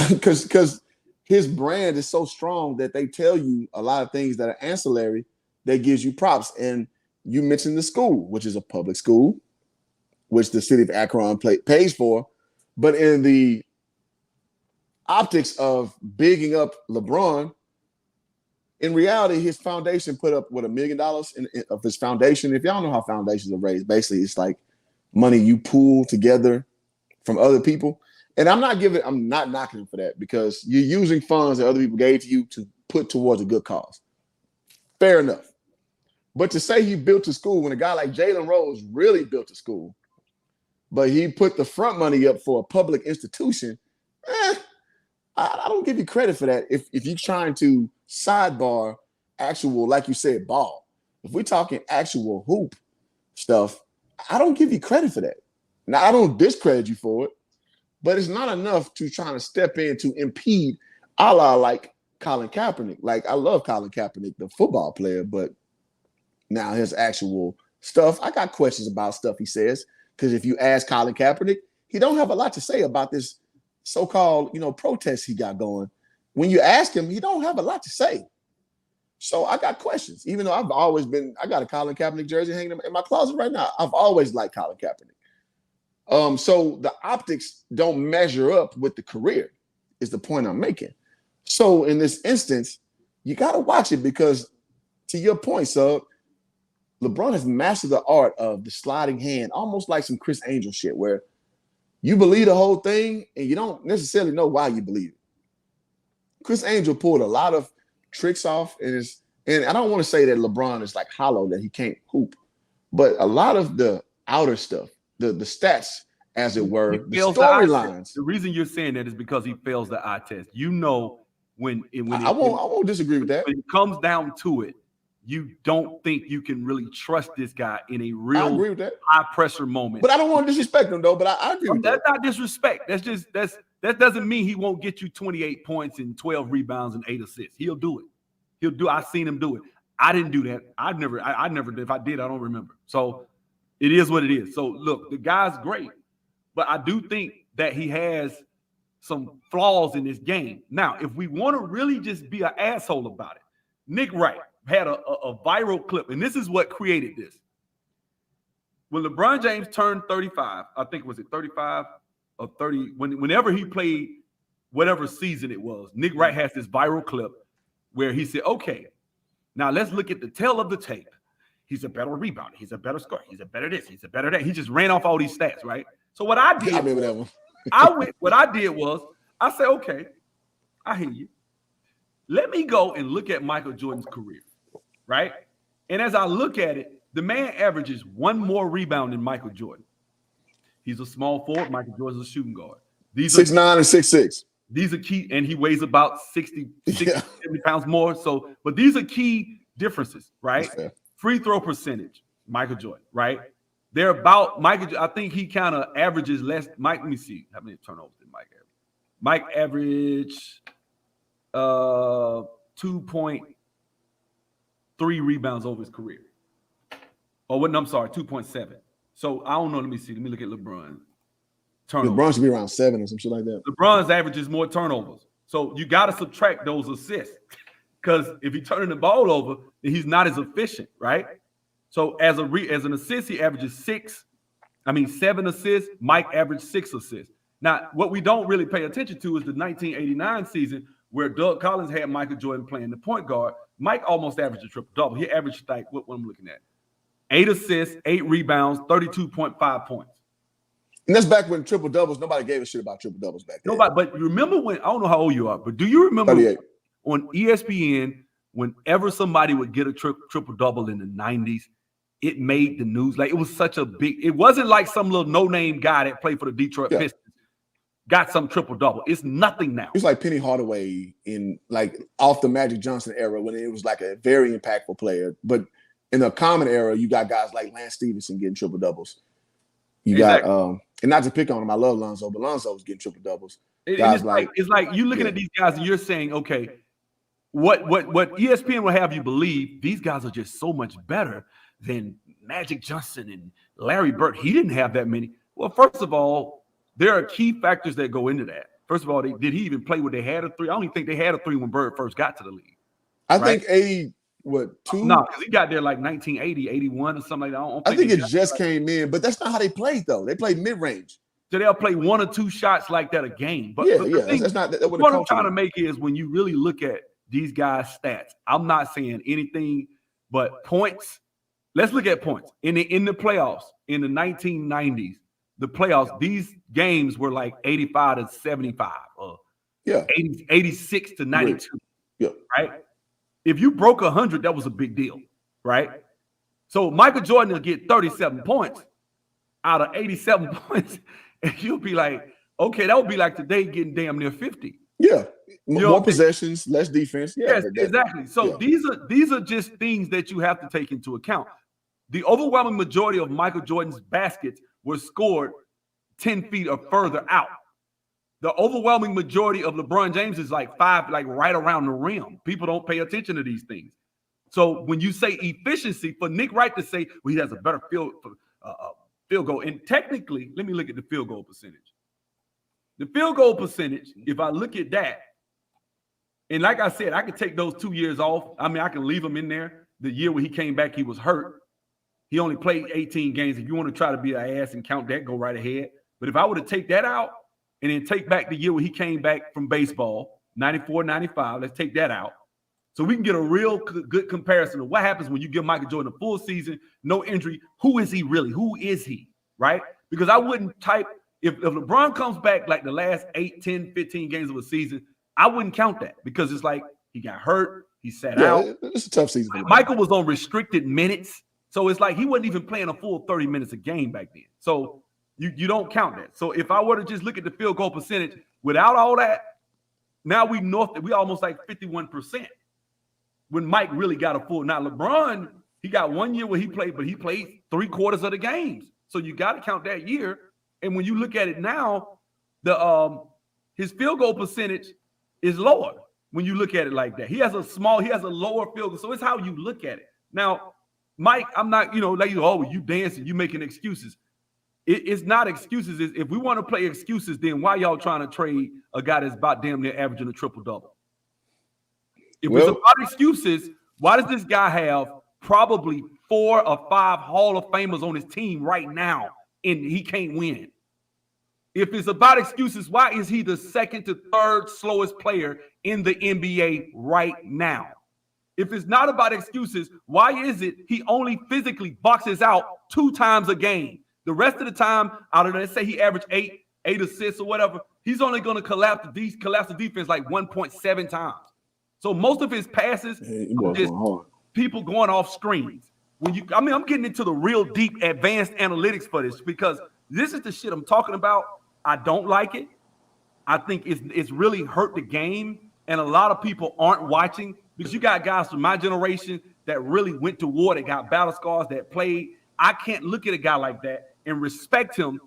Because his brand is so strong that they tell you a lot of things that are ancillary that gives you props. And you mentioned the school, which is a public school, which the city of Akron pays for. But in the optics of bigging up LeBron, in reality, his foundation put up, $1 million of his foundation. If y'all know how foundations are raised, basically it's like money you pool together from other people. And I'm not knocking him for that because you're using funds that other people gave to you to put towards a good cause. Fair enough. But to say he built a school when a guy like Jalen Rose really built a school, but he put the front money up for a public institution, I don't give you credit for that. If you're trying to sidebar actual, like you said, ball. If we're talking actual hoop stuff, I don't give you credit for that. Now, I don't discredit you for it, but it's not enough to try to step in to impede a la like Colin Kaepernick. Like, I love Colin Kaepernick, the football player, but now his actual stuff, I got questions about stuff he says, because if you ask Colin Kaepernick, he don't have a lot to say about this so-called, protest he got going. When you ask him, he don't have a lot to say. So I got questions, even though I got a Colin Kaepernick jersey hanging in my closet right now. I've always liked Colin Kaepernick. So the optics don't measure up with the career is the point I'm making. So in this instance, you got to watch it because, to your point, Sub, LeBron has mastered the art of the sliding hand, almost like some Chris Angel shit, where you believe the whole thing and you don't necessarily know why you believe it. Chris Angel pulled a lot of tricks off, and I don't want to say that LeBron is like hollow, that he can't hoop, but a lot of the outer stuff, the stats, as it were, the storylines. The reason you're saying that is because he fails the eye test. You know, I won't disagree with that. When it comes down to it, you don't think you can really trust this guy in a real high pressure moment. But I don't want to disrespect him though. But I agree with that. That's not disrespect. That doesn't mean he won't get you 28 points and 12 rebounds and 8 assists. He'll do it. I've seen him do it. I didn't do that. I never did. If I did, I don't remember. So it is what it is. So look, the guy's great, but I do think that he has some flaws in this game. Now, if we want to really just be an asshole about it, Nick Wright had a viral clip, and this is what created this. When LeBron James turned 35, I think was it 35 or 30, whenever he played whatever season it was, Nick Wright has this viral clip where he said, okay, now let's look at the tail of the tape. He's a better rebounder. He's a better scorer. He's a better this. He's a better that. He just ran off all these stats, right? So what I did, I remember that one. what I did was I said, okay, I hear you. Let me go and look at Michael Jordan's career, right? And as I look at it, the man averages one more rebound than Michael Jordan. He's a small forward. Michael Jordan's a shooting guard. 6'9" and 6'6". These are key, and he weighs about 60 70 pounds more. So, but these are key differences, right? Free throw percentage, Michael Jordan, right? They're about Michael. I think he kind of averages less. Mike, let me see how many turnovers did Mike average. Mike averaged 2.3 rebounds over his career. Oh, what? No, I'm sorry, 2.7. So I don't know. Let me see. Let me look at LeBron. Turnovers. LeBron should be around 7 or some shit like that. LeBron's averages more turnovers. So you got to subtract those assists, because if he's turning the ball over, then he's not as efficient, right? So as an assist, he averages 7 assists. Mike averaged 6 assists. Now, what we don't really pay attention to is the 1989 season where Doug Collins had Michael Jordan playing the point guard. Mike almost averaged a triple-double. He averaged like what I'm looking at. 8 assists, 8 rebounds, 32.5 points. And that's back when triple doubles, nobody gave a shit about triple doubles back then. Nobody, but remember when, I don't know how old you are, but do you remember 38. On ESPN, whenever somebody would get a triple double in the 90s, it made the news. Like, it was such a big, it wasn't like some little no-name guy that played for the Detroit Pistons got some triple double. It's nothing now. It's like Penny Hardaway in like off the Magic Johnson era when it was like a very impactful player. But in the common era, you got guys like Lance Stevenson getting triple doubles. You got and not to pick on him, I love Lonzo, but Lonzo was getting triple doubles. It's like you looking at these guys and you're saying, okay, what ESPN will have you believe, these guys are just so much better than Magic Johnson and Larry Bird. He didn't have that many. Well, first of all, there are key factors that go into that. First of all, did he even play when they had a 3? I don't even think they had a 3 when Bird first got to the league. I think 2? No, because he got there like 1980, 81 or something like that. I think it just came in, but that's not how they played, though. They played mid-range. So they'll play 1 or 2 shots like that a game. But that's not that what I'm trying to make is when you really look at these guys' stats, I'm not saying anything but points. Let's look at points. In the playoffs, in the 1990s, the playoffs, these games were like 85 to 75 or 86 to 92. Yeah. Right? If you broke 100, that was a big deal, right? So Michael Jordan will get 37 points out of 87 points, and you'll be like, okay, that would be like today getting damn near 50. Yeah, more possessions, less defense. Yeah, yes, exactly. So these are just things that you have to take into account. The overwhelming majority of Michael Jordan's baskets were scored 10 feet or further out. The overwhelming majority of LeBron James is like 5, like right around the rim. People don't pay attention to these things. So when you say efficiency, for Nick Wright to say, well, he has a better field goal. And technically, let me look at the field goal percentage. The field goal percentage, if I look at that, and like I said, I could take those 2 years off. I mean, I can leave him in there. The year when he came back, he was hurt. He only played 18 games. If you want to try to be an ass and count that, go right ahead. But if I were to take that out, and then take back the year when he came back from baseball, 94, 95. Let's take that out. So we can get a real good comparison of what happens when you give Michael Jordan a full season, no injury. Who is he really? Who is he, right? Because I wouldn't type, if LeBron comes back like the last 8, 10, 15 games of a season, I wouldn't count that because it's like he got hurt, he sat out. It's a tough season. Michael was on restricted minutes. So it's like he wasn't even playing a full 30 minutes a game back then. So you don't count that. So if I were to just look at the field goal percentage without all that, now we almost like 51%. When Mike really got a full. Now LeBron, he got 1 year where he played, but he played 3/4 of the games. So you got to count that year. And when you look at it now, his field goal percentage is lower when you look at it like that. He has a lower field goal. So it's how you look at it. Now, Mike, I'm not, you dancing, you making excuses. It's not excuses. If we want to play excuses, then why y'all trying to trade a guy that's about damn near averaging a triple-double? If it's about excuses, why does this guy have probably 4 or 5 Hall of Famers on his team right now and he can't win? If it's about excuses, why is he the 2nd to 3rd slowest player in the NBA right now? If it's not about excuses, why is it he only physically boxes out 2 times a game? The rest of the time, out of let's say he averaged 8 assists or whatever, he's only going to collapse the defense like 1.7 times. So most of his passes are just people going off screens. I'm getting into the real deep advanced analytics for this because this is the shit I'm talking about. I don't like it. I think it's really hurt the game, and a lot of people aren't watching because you got guys from my generation that really went to war, that got battle scars, that played. I can't look at a guy like that and respect him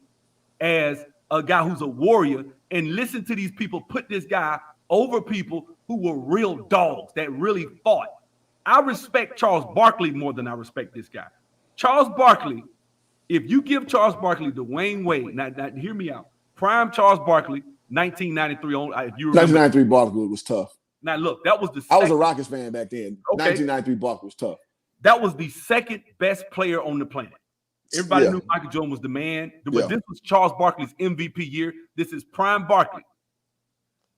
as a guy who's a warrior and listen to these people put this guy over people who were real dogs that really fought. I respect Charles Barkley more than I respect this guy. Charles Barkley, if you give Charles Barkley Dwayne Wade, now hear me out. Prime Charles Barkley, 1993 on. If you remember, 1993 Barkley was tough. Now look, that was I was a Rockets fan back then. Okay. 1993 Barkley was tough. That was the 2nd best player on the planet. Everybody knew Michael Jordan was the man, but this was Charles Barkley's MVP year. This is prime Barkley.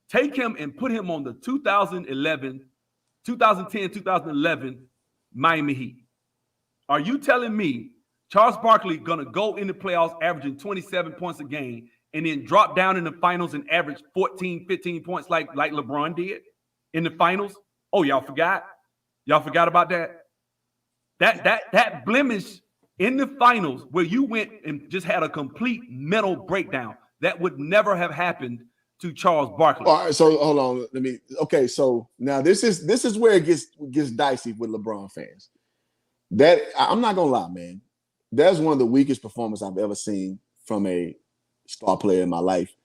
Take him and put him on the 2010, 2011 Miami Heat. Are you telling me Charles Barkley going to go in the playoffs averaging 27 points a game and then drop down in the finals and average 14, 15 points like LeBron did in the finals? Oh, y'all forgot? Y'all forgot about that? That blemish in the finals where you went and just had a complete mental breakdown, that would never have happened to Charles Barkley. All right, so hold on. So now this is where it gets dicey with LeBron fans. That I'm not gonna lie, man. That's one of the weakest performances I've ever seen from a star player in my life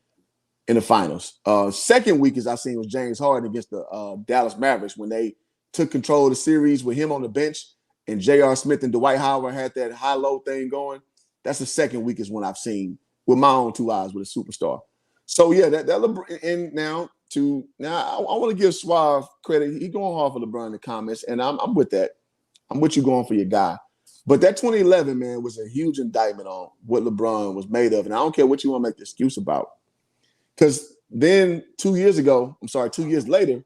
in the finals. Second weakest I've seen was James Harden against the Dallas Mavericks when they took control of the series with him on the bench and J.R. Smith and Dwight Howard had that high-low thing going. That's the second weakest one I've seen with my own 2 eyes with a superstar. So yeah, that LeBron, and now I want to give Suave credit. He going hard for LeBron in the comments, and I'm with that. I'm with you going for your guy. But that 2011, man, was a huge indictment on what LeBron was made of, and I don't care what you want to make the excuse about. Because then 2 years later,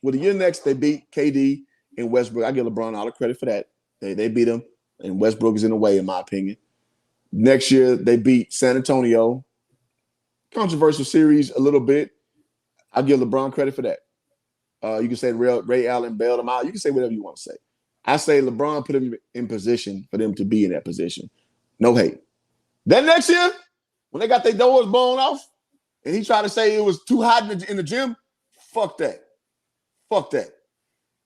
well, the year next they beat KD and Westbrook. I give LeBron all the credit for that. They beat him, and Westbrook is in the way, in my opinion. Next year they beat San Antonio. Controversial series a little bit. I give LeBron credit for that. You can say Ray Allen bailed him out. You can say whatever you want to say. I say LeBron put him in position for them to be in that position. No hate. That next year, when they got their doors blown off, and he tried to say it was too hot in the gym, fuck that. Fuck that.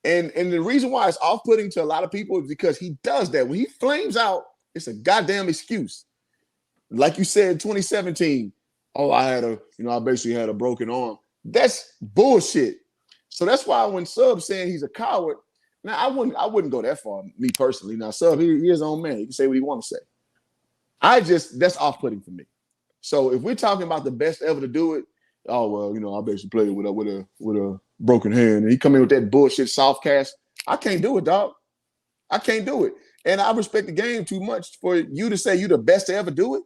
And the reason why it's off-putting to a lot of people is because he does that. When he flames out, it's a goddamn excuse. Like you said, 2017, I basically had a broken arm. That's bullshit. So that's why when Sub's saying he's a coward, now I wouldn't go that far, me personally. Now, Sub, he is his own man. He can say what he wants to say. That's off-putting for me. So if we're talking about the best ever to do it, I basically played with a broken hand. And he come in with that bullshit soft cast. I can't do it, dog. I can't do it. And I respect the game too much for you to say you're the best to ever do it.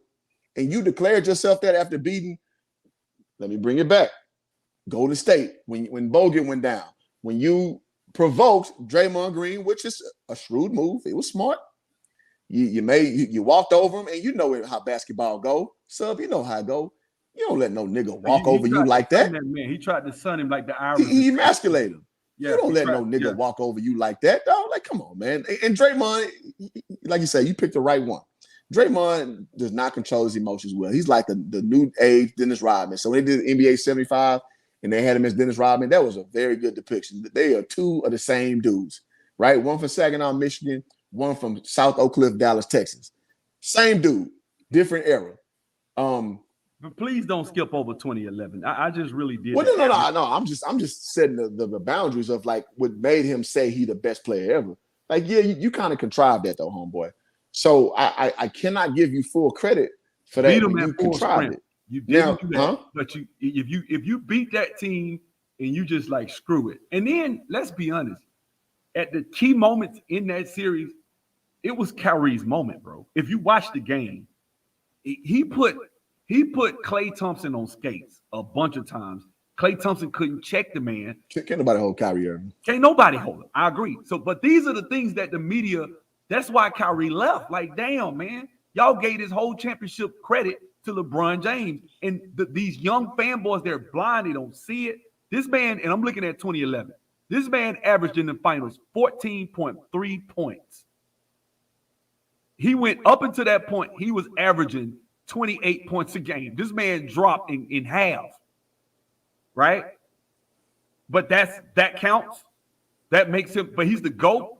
And you declared yourself that after beating, let me bring it back. Golden State, when Bogut went down, when you provoked Draymond Green, which is a shrewd move, it was smart. You walked over him, and you know how basketball go. Sub, you know how it go. You don't let no nigga walk over you like that. Man, he tried to sun him like the Irish. He emasculated him. Yeah, you don't let no nigga walk over you like that, dog. Like, come on, man. And Draymond, like you said, you picked the right one. Draymond does not control his emotions well. He's like the new age Dennis Rodman. So when they did NBA 75 and they had him as Dennis Rodman, that was a very good depiction. They are two of the same dudes, right? One from Saginaw, Michigan, one from South Oak Cliff, Dallas, Texas. Same dude, different era. But please don't skip over 2011. I just really did. Well, no. I'm just setting the boundaries of like what made him say he the best player ever. Like, yeah, you kind of contrived that though, homeboy. So I cannot give you full credit for that. You contrived it. You didn't do that, but if you beat that team and you just like screw it, and then let's be honest, at the key moments in that series, it was Kyrie's moment, bro. If you watch the game, he put Klay Thompson on skates a bunch of times. Klay Thompson couldn't check the man. Can't nobody hold Kyrie Irving. Can't nobody hold him. I agree. So, but these are the things that the media. That's why Kyrie left. Like, damn, man, y'all gave this whole championship credit to LeBron James, and these young fanboys, they're blind. They don't see it. This man, and I'm looking at 2011. This man averaged in the finals 14.3 points. He went up until that point. He was averaging 28 points a game. This man dropped in half, right? But that counts. That makes him, but he's the GOAT.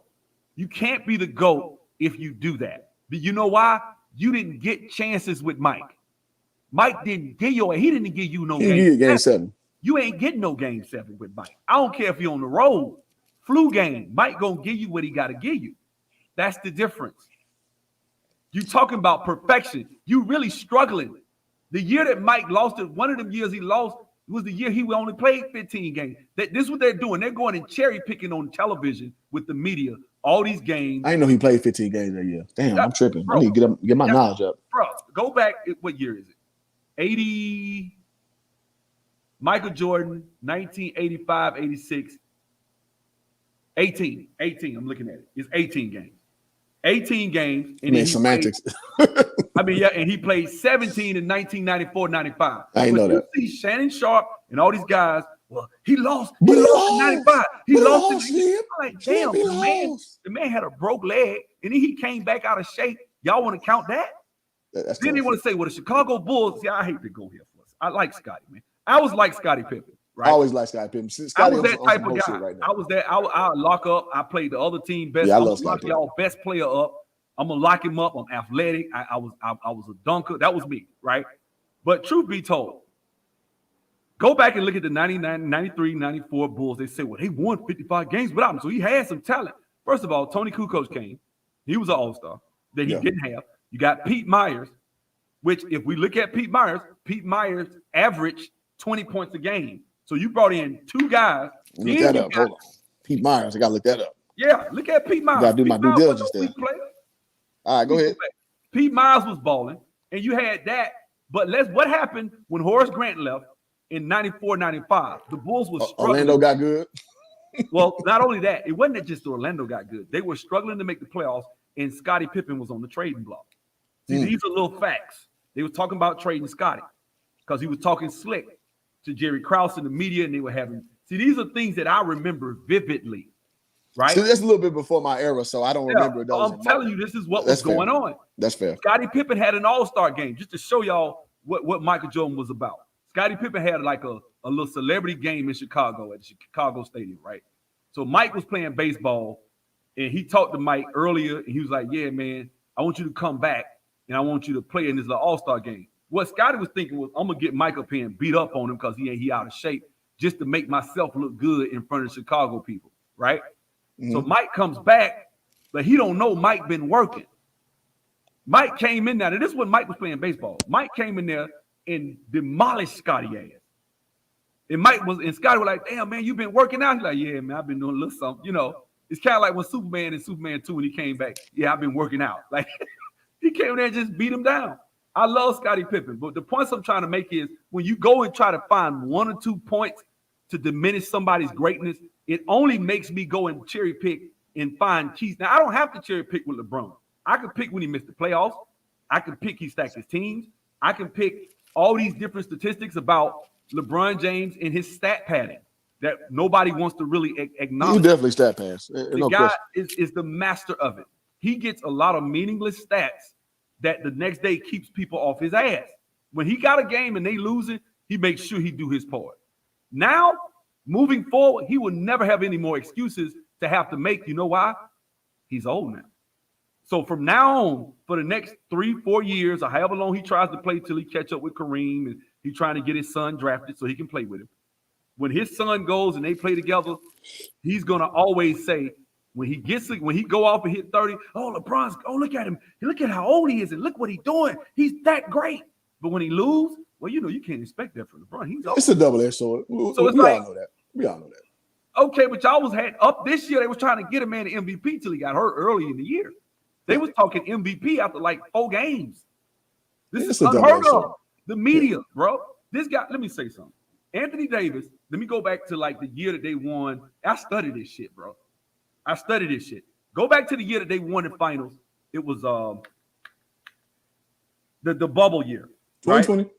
You can't be the GOAT if you do that. But you know why? You didn't get chances with Mike. Mike didn't give you, he didn't give you no game 7. You ain't getting no game 7 with Mike. I don't care if you're on the road. Flu game. Mike gonna give you what he got to give you. That's the difference. You talking about perfection. You really struggling. The year that Mike lost it, one of them years he lost was the year he only played 15 games. This is what they're doing. They're going and cherry picking on television with the media. All these games. I didn't know he played 15 games that year. Damn, I'm tripping. Bro, I need to get my knowledge up. Bro, go back. What year is it? 80. Michael Jordan, 1985, 86. 18. I'm looking at it. It's 18 games. 18 games. And semantics. And he played 17 in 1994, 95. I didn't know that. You see Shannon Sharp and all these guys, well, he lost in 95. He lost in like, damn, the man had a broke leg, and then he came back out of shape. Y'all want to count that? Then they want to say, well, the Chicago Bulls, see, I hate to go here for us. I like Scotty, man. I was like Scottie Pippen. Right? I always like Scottie Pippen. I was that type of guy. Right now. I was that. I lock up. I played the other team best. Yeah, I love lock y'all best player up. I'm gonna lock him up. I'm athletic. I was a dunker. That was me, right? But truth be told, go back and look at the 99, 93, 94 Bulls. They say, well, they won 55 games without him, so he had some talent. First of all, Tony Kukoc came. He was an all-star that he didn't have. You got Pete Myers, which if we look at Pete Myers averaged 20 points a game. So you brought in two guys. Look that up. Hold on. Pete Myers. I got to look that up. Yeah, look at Pete Myers. I got to do my due diligence there. All right, go ahead. Pete Myers was balling, and you had that. But what happened when Horace Grant left in 94, 95? The Bulls were struggling. Orlando got good. Well, not only that, it wasn't just Orlando got good. They were struggling to make the playoffs, and Scottie Pippen was on the trading block. See, these are little facts. They were talking about trading Scottie because he was talking slick to Jerry Krause in the media, and they were having. See, these are things that I remember vividly, right? See, that's a little bit before my era, so I don't remember those. I'm telling you, this is what was going on. That's fair. Scottie Pippen had an all-star game, just to show y'all what Michael Jordan was about. Scottie Pippen had like a little celebrity game in Chicago at the Chicago Stadium, right? So Mike was playing baseball, and he talked to Mike earlier, and he was like, yeah, man, I want you to come back, and I want you to play in this little all-star game. What Scottie was thinking was, I'm going to get Mike up here and beat up on him because he out of shape just to make myself look good in front of Chicago people, right? Mm-hmm. So Mike comes back, but he don't know Mike been working. Mike came in there. And this is when Mike was playing baseball. Mike came in there and demolished Scottie ass. And Scottie was like, damn, man, you been working out? He's like, yeah, man, I've been doing a little something. You know, it's kind of like when Superman and Superman 2, when he came back, yeah, I've been working out. Like, he came in there and just beat him down. I love Scottie Pippen, but the points I'm trying to make is when you go and try to find 1 or 2 points to diminish somebody's greatness, it only makes me go and cherry pick and find keys. Now, I don't have to cherry pick with LeBron. I can pick when he missed the playoffs. I can pick he stacked his teams. I can pick all these different statistics about LeBron James and his stat padding that nobody wants to really acknowledge. You definitely stat pass. The guy is the master of it. He gets a lot of meaningless stats that the next day keeps people off his ass. When he got a game and they lose it, he makes sure he do his part. Now, moving forward, he will never have any more excuses to have to make. You know why? He's old now. So from now on, for the next 3-4 years, or however long he tries to play till he catch up with Kareem, and he's trying to get his son drafted so he can play with him. When his son goes and they play together, he's gonna always say, when he go off and hit 30, oh, LeBron's, oh, look at him. Look at how old he is and look what he's doing. He's that great. But when he lose, well, you know, you can't expect that from LeBron. He's old. It's a double-edged sword. So it's we all know that. We all know that. Okay, but y'all was had up this year. They was trying to get a man the MVP till he got hurt early in the year. They was talking MVP after like 4 games. This is unheard of. The media, bro. This guy, let me say something. Anthony Davis, let me go back to like the year that they won. I studied this shit, bro. I studied this shit. Go back to the year that they won the finals. It was the bubble year. 2020. Right?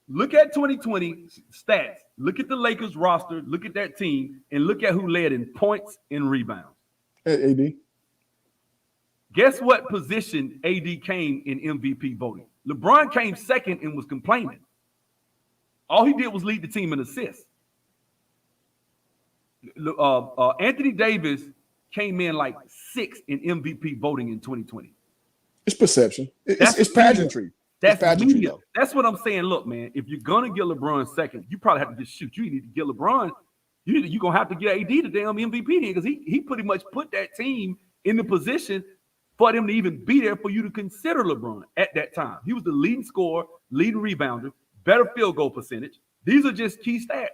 Look at 2020 stats. Look at the Lakers roster. Look at that team. And look at who led in points and rebounds. AD. Guess what position AD came in MVP voting? LeBron came second and was complaining. All he did was lead the team in assists. Anthony Davis came in like 6th in MVP voting in 2020. It's perception. It's pageantry. That's media. That's what I'm saying. Look, man, if you're going to get LeBron second, you probably have to just shoot. You need to get LeBron. You're going to have to get AD the damn MVP because he pretty much put that team in the position for them to even be there for you to consider LeBron at that time. He was the leading scorer, leading rebounder, better field goal percentage. These are just key stats.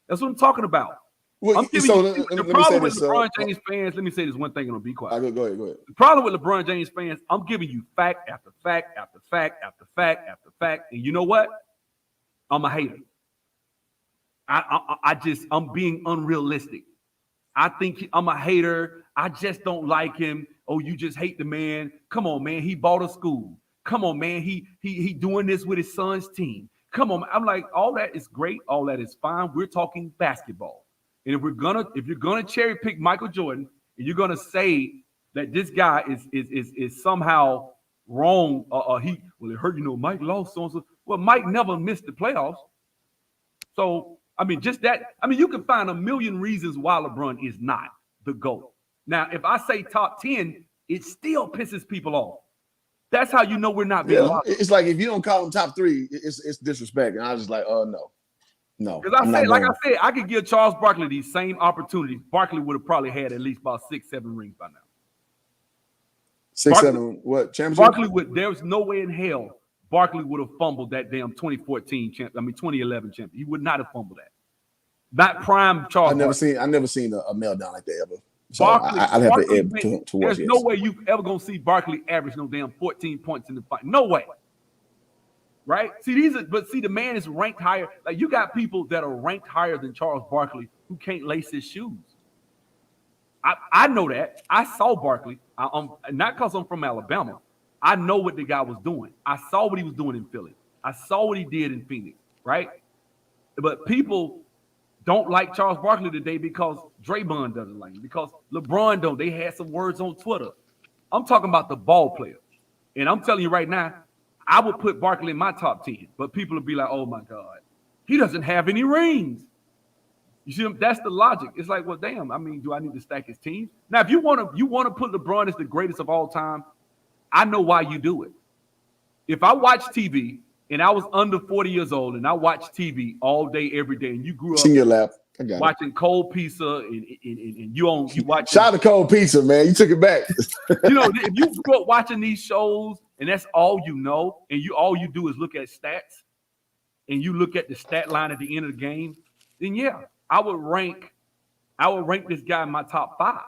That's what I'm talking about. Well, I'm giving you the problem with LeBron James fans. Let me say this one thing and I'll be quiet. Go ahead. The problem with LeBron James fans, I'm giving you fact after fact after fact after fact after fact. And you know what? I'm a hater. I'm being unrealistic. I think I'm a hater. I just don't like him. Oh, you just hate the man. Come on, man. He bought a school. Come on, man. He doing this with his son's team. Come on. I'm like, all that is great. All that is fine. We're talking basketball. And if you're gonna cherry pick Michael Jordan and you're gonna say that this guy is somehow wrong, it hurt, you know, Mike lost so and so. Well, Mike never missed the playoffs. So I mean, just that. I mean, you can find a million reasons why LeBron is not the GOAT. Now, if I say top 10, it still pisses people off. That's how you know we're not being locked. It's like if you don't call him top 3, it's disrespect. And I was just like, oh no. Because I said, I could give Charles Barkley these same opportunities. Barkley would have probably had at least about 6-7 rings by now. 6-7 what championship? Barkley there's no way in hell Barkley would have fumbled that damn 2011 champion. He would not have fumbled that. Not prime Charles. I never seen a meltdown like that ever. So Barkley, I'd have to ebb to watch. There's no way you ever gonna see Barkley average no damn 14 points in the fight. No way. Right? See, the man is ranked higher. Like, you got people that are ranked higher than Charles Barkley who can't lace his shoes. I know that. I saw Barkley. Not because I'm from Alabama. I know what the guy was doing. I saw what he was doing in Philly. I saw what he did in Phoenix, right? But people don't like Charles Barkley today because Draymond doesn't like him, because LeBron don't. They had some words on Twitter. I'm talking about the ball player. And I'm telling you right now, I would put Barkley in my top 10, but people would be like, oh my God, he doesn't have any rings. You see, that's the logic. It's like, well, damn, I mean, do I need to stack his teams? Now, if you want to put LeBron as the greatest of all time, I know why you do it. If I watch TV and I was under 40 years old and I watched TV all day, every day, and you grew up in your lap. Watching Cold Pizza and you watch. Shout out to Cold Pizza, man. You took it back. You know, if you grew up watching these shows and that's all you know, and all you do is look at stats and you look at the stat line at the end of the game, then yeah, I would rank this guy in my top 5.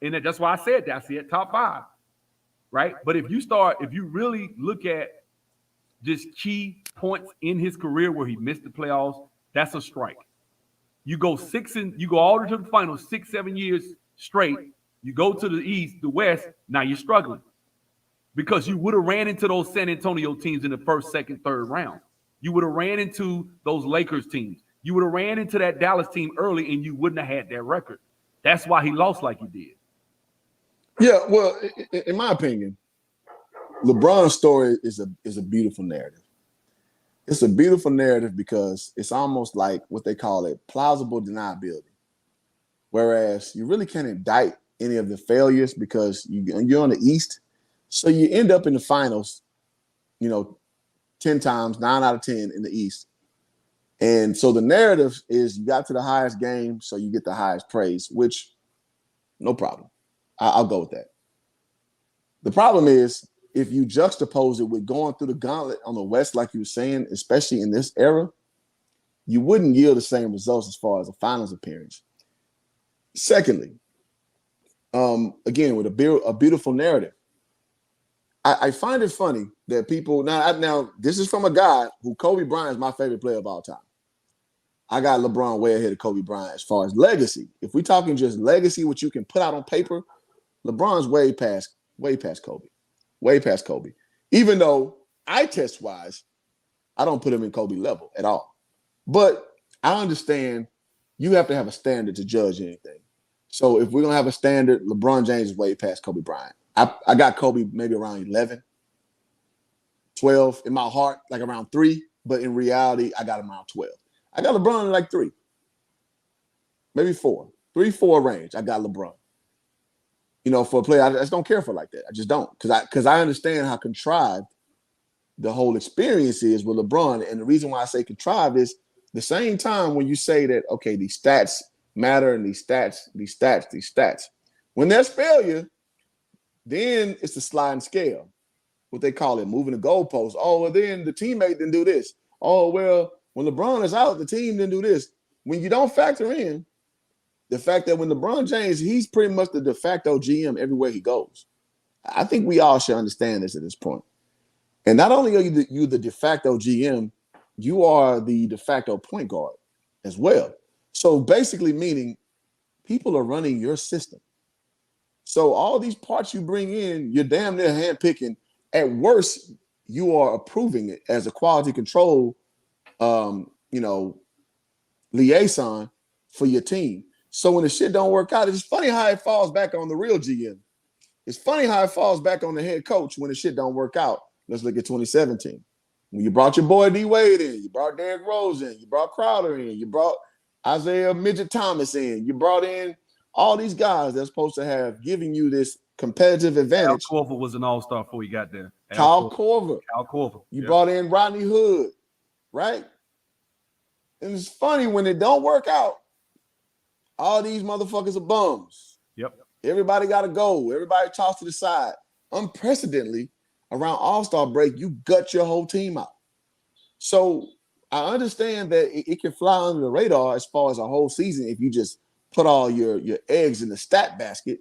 And that's why I said that. I said top 5. Right? But if you really look at just key points in his career where he missed the playoffs, that's a strike. You go all the way to the finals 6-7 years straight. You go to the East, the West. Now you're struggling because you would have ran into those San Antonio teams in the first, second, third round. You would have ran into those Lakers teams. You would have ran into that Dallas team early, and you wouldn't have had that record. That's why he lost like he did. Yeah, well, in my opinion, LeBron's story is a beautiful narrative. It's a beautiful narrative because it's almost like what they call it plausible deniability. Whereas you really can't indict any of the failures because you're on the East. So you end up in the finals, 10 times, 9 out of 10 in the East. And so the narrative is you got to the highest game, so you get the highest praise, which no problem. I'll go with that. The problem is if you juxtapose it with going through the gauntlet on the West, like you were saying, especially in this era, you wouldn't yield the same results as far as a finals appearance. Secondly, again, with a beautiful narrative, I find it funny that people now this is from a guy who Kobe Bryant is my favorite player of all time. I got LeBron way ahead of Kobe Bryant as far as legacy. If we're talking just legacy, what you can put out on paper, LeBron's way past Kobe. Way past Kobe. Even though eye test wise, I don't put him in Kobe level at all. But I understand you have to have a standard to judge anything. So if we're gonna have a standard, LeBron James is way past Kobe Bryant. I got Kobe maybe around 11, 12 in my heart, like around 3, but in reality, I got him around 12. I got LeBron in like 3, maybe 4, 3-4 range. I got LeBron. For a player, I just don't care for like that. I just don't, because I understand how contrived the whole experience is with LeBron. And the reason why I say contrived is the same time when you say that, okay, these stats matter and these stats. When there's failure, then it's the sliding scale, what they call it, moving the goalpost. Oh, well, then the teammate didn't do this. Oh, well, when LeBron is out, the team didn't do this. When you don't factor in the fact that when LeBron James, he's pretty much the de facto GM everywhere he goes. I think we all should understand this at this point. And not only are you the de facto GM, you are the de facto point guard as well. So basically meaning people are running your system. So all these parts you bring in, you're damn near handpicking. At worst, you are approving it as a quality control, liaison for your team. So when the shit don't work out, it's funny how it falls back on the real GM. It's funny how it falls back on the head coach when the shit don't work out. Let's look at 2017. When you brought your boy D Wade in, you brought Derrick Rose in, you brought Crowder in, you brought Isaiah Midget Thomas in, you brought in all these guys that's supposed to have given you this competitive advantage. Kyle Korver was an all-star before he got there. Kyle Korver. You brought in Rodney Hood, right? And it's funny when it don't work out, all these motherfuckers are bums. Yep. Everybody got to go. Everybody tossed to the side. Unprecedentedly, around All-Star break, you gut your whole team out. So I understand that it can fly under the radar as far as a whole season if you just put all your eggs in the stat basket.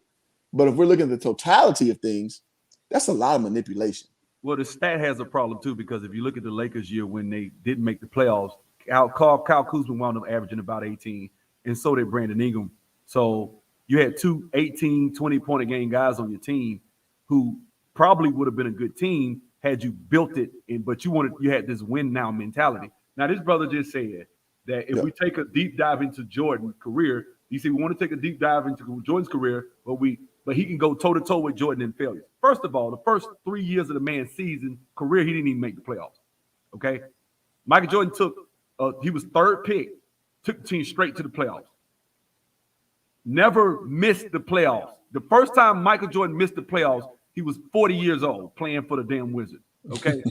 But if we're looking at the totality of things, that's a lot of manipulation. Well, the stat has a problem too, because if you look at the Lakers year when they didn't make the playoffs, Kyle Kuzma wound up averaging about 18, and so did Brandon Ingram. So you had 2 18, 20-point-a-game guys on your team who probably would have been a good team had you built it, but you had this win now mentality. Now, this brother just said that if we take a deep dive into Jordan's career, he said we want to take a deep dive into Jordan's career, but he can go toe-to-toe with Jordan in failure. First of all, the first 3 years of the man's season career, he didn't even make the playoffs. Okay? Michael Jordan he was third pick, took the team straight to the playoffs. Never missed the playoffs. The first time Michael Jordan missed the playoffs, he was 40 years old playing for the damn Wizards. Okay?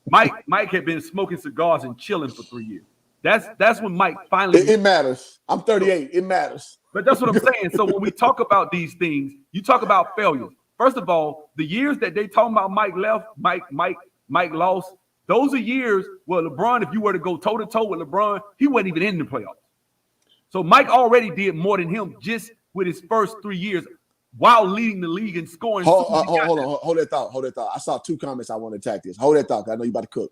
Mike had been smoking cigars and chilling for 3 years. That's when Mike finally. It matters. I'm 38. It matters. But that's what I'm saying. So when we talk about these things, you talk about failures. First of all, the years that they talking about Mike left, Mike lost. Those are years where LeBron, if you were to go toe-to-toe with LeBron, he wasn't even in the playoffs. So Mike already did more than him just with his first 3 years while leading the league and scoring. Hold that thought. I saw 2 comments I want to attack this. Hold that thought, 'cause I know you about to cook.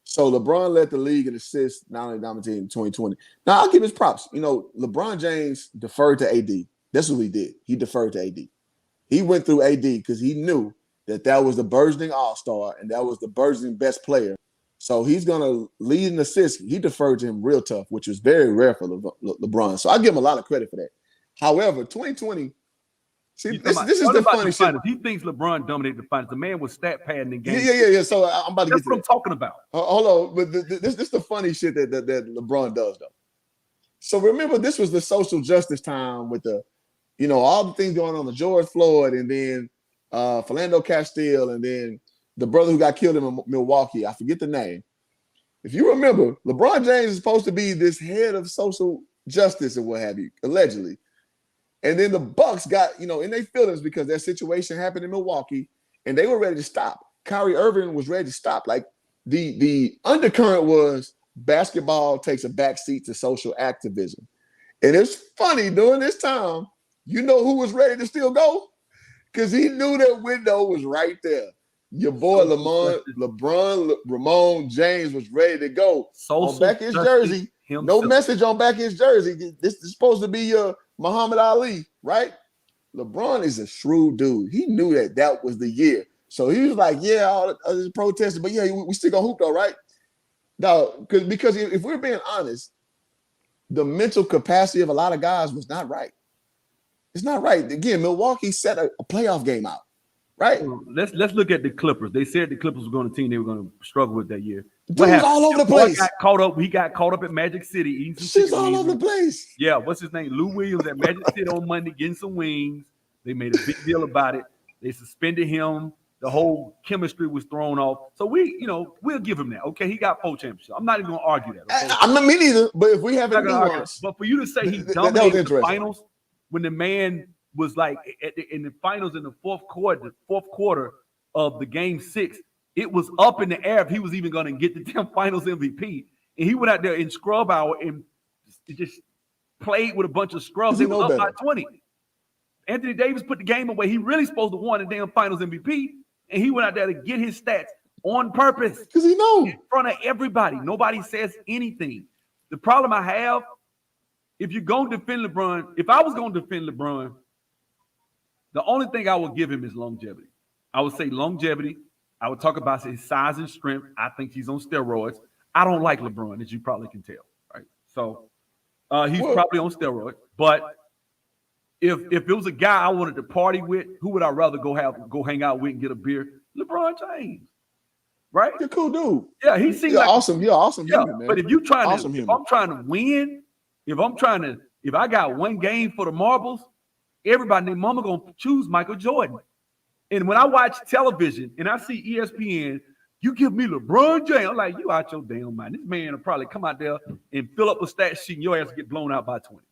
So LeBron led the league in assists, not only dominating in 2020. Now I'll give his props. You know, LeBron James deferred to AD. That's what he did. He deferred to AD. He went through AD because he knew that was the burgeoning all-star and that was the burgeoning best player. So he's going to lead in assists. He deferred to him real tough, which was very rare for LeBron. So I give him a lot of credit for that. However, 2020, see, this is the funny shit. He thinks LeBron dominated the finals. The man was stat padding in games. Yeah. So I'm about to get to what I'm talking about. Hold on. But this is the funny shit that LeBron does, though. So remember, this was the social justice time with the, you know, all the things going on with George Floyd and then Philando Castile and then the brother who got killed in Milwaukee. I forget the name. If you remember, LeBron James is supposed to be this head of social justice and what have you, allegedly. And then the Bucks got, you know, in their feelings because that situation happened in Milwaukee and they were ready to stop. Kyrie Irving was ready to stop. Like the undercurrent was basketball takes a backseat to social activism. And it's funny during this time, you know who was ready to still go? Because he knew that window was right there. Your boy LeBron Ramon James was ready to go. On back his jersey. No message on back his jersey. This is supposed to be your Muhammad Ali, right? LeBron is a shrewd dude. He knew that was the year. So he was like, yeah, all this protesting, but yeah, we still gonna hoop though, right? No, because if we're being honest, the mental capacity of a lot of guys was not right. It's not right. Again, Milwaukee set a playoff game out, right? Let's look at the Clippers. They said the Clippers were going to team they were going to struggle with that year. Dude was all over the place. He got caught up at Magic City. She's all over the place. Yeah, what's his name? Lou Williams at Magic City on Monday getting some wings. They made a big deal about it. They suspended him. The whole chemistry was thrown off. So we'll give him that. Okay, he got 4 championships. I'm not even going to argue that. Okay? I'm not me neither. But if we have a nuance, but for you to say he dominated the finals when the man was like in the finals in the fourth quarter of the game 6, it was up in the air if he was even going to get the damn finals MVP. And he went out there in scrub hour and just played with a bunch of scrubs. They were up by 20. Anthony Davis put the game away. He really supposed to win the damn finals MVP. And he went out there to get his stats on purpose. Because he knows. In front of everybody. Nobody says anything. The problem I have, if you're going to defend LeBron, if I was going to defend LeBron, the only thing I would give him is longevity. I would say longevity. I would talk about his size and strength. I think he's on steroids. I don't like LeBron, as you probably can tell, right? So he's probably on steroids. But if it was a guy I wanted to party with, who would I rather go hang out with and get a beer? LeBron James, right? You're a cool dude. Yeah, he seems like awesome. You're awesome human, man. But if I'm trying to win, if I got one game for the marbles, everybody named mama gonna choose Michael Jordan. And when I watch television and I see ESPN, you give me LeBron James, I'm like, you out your damn mind. This man will probably come out there and fill up a stat sheet and your ass will get blown out by 20.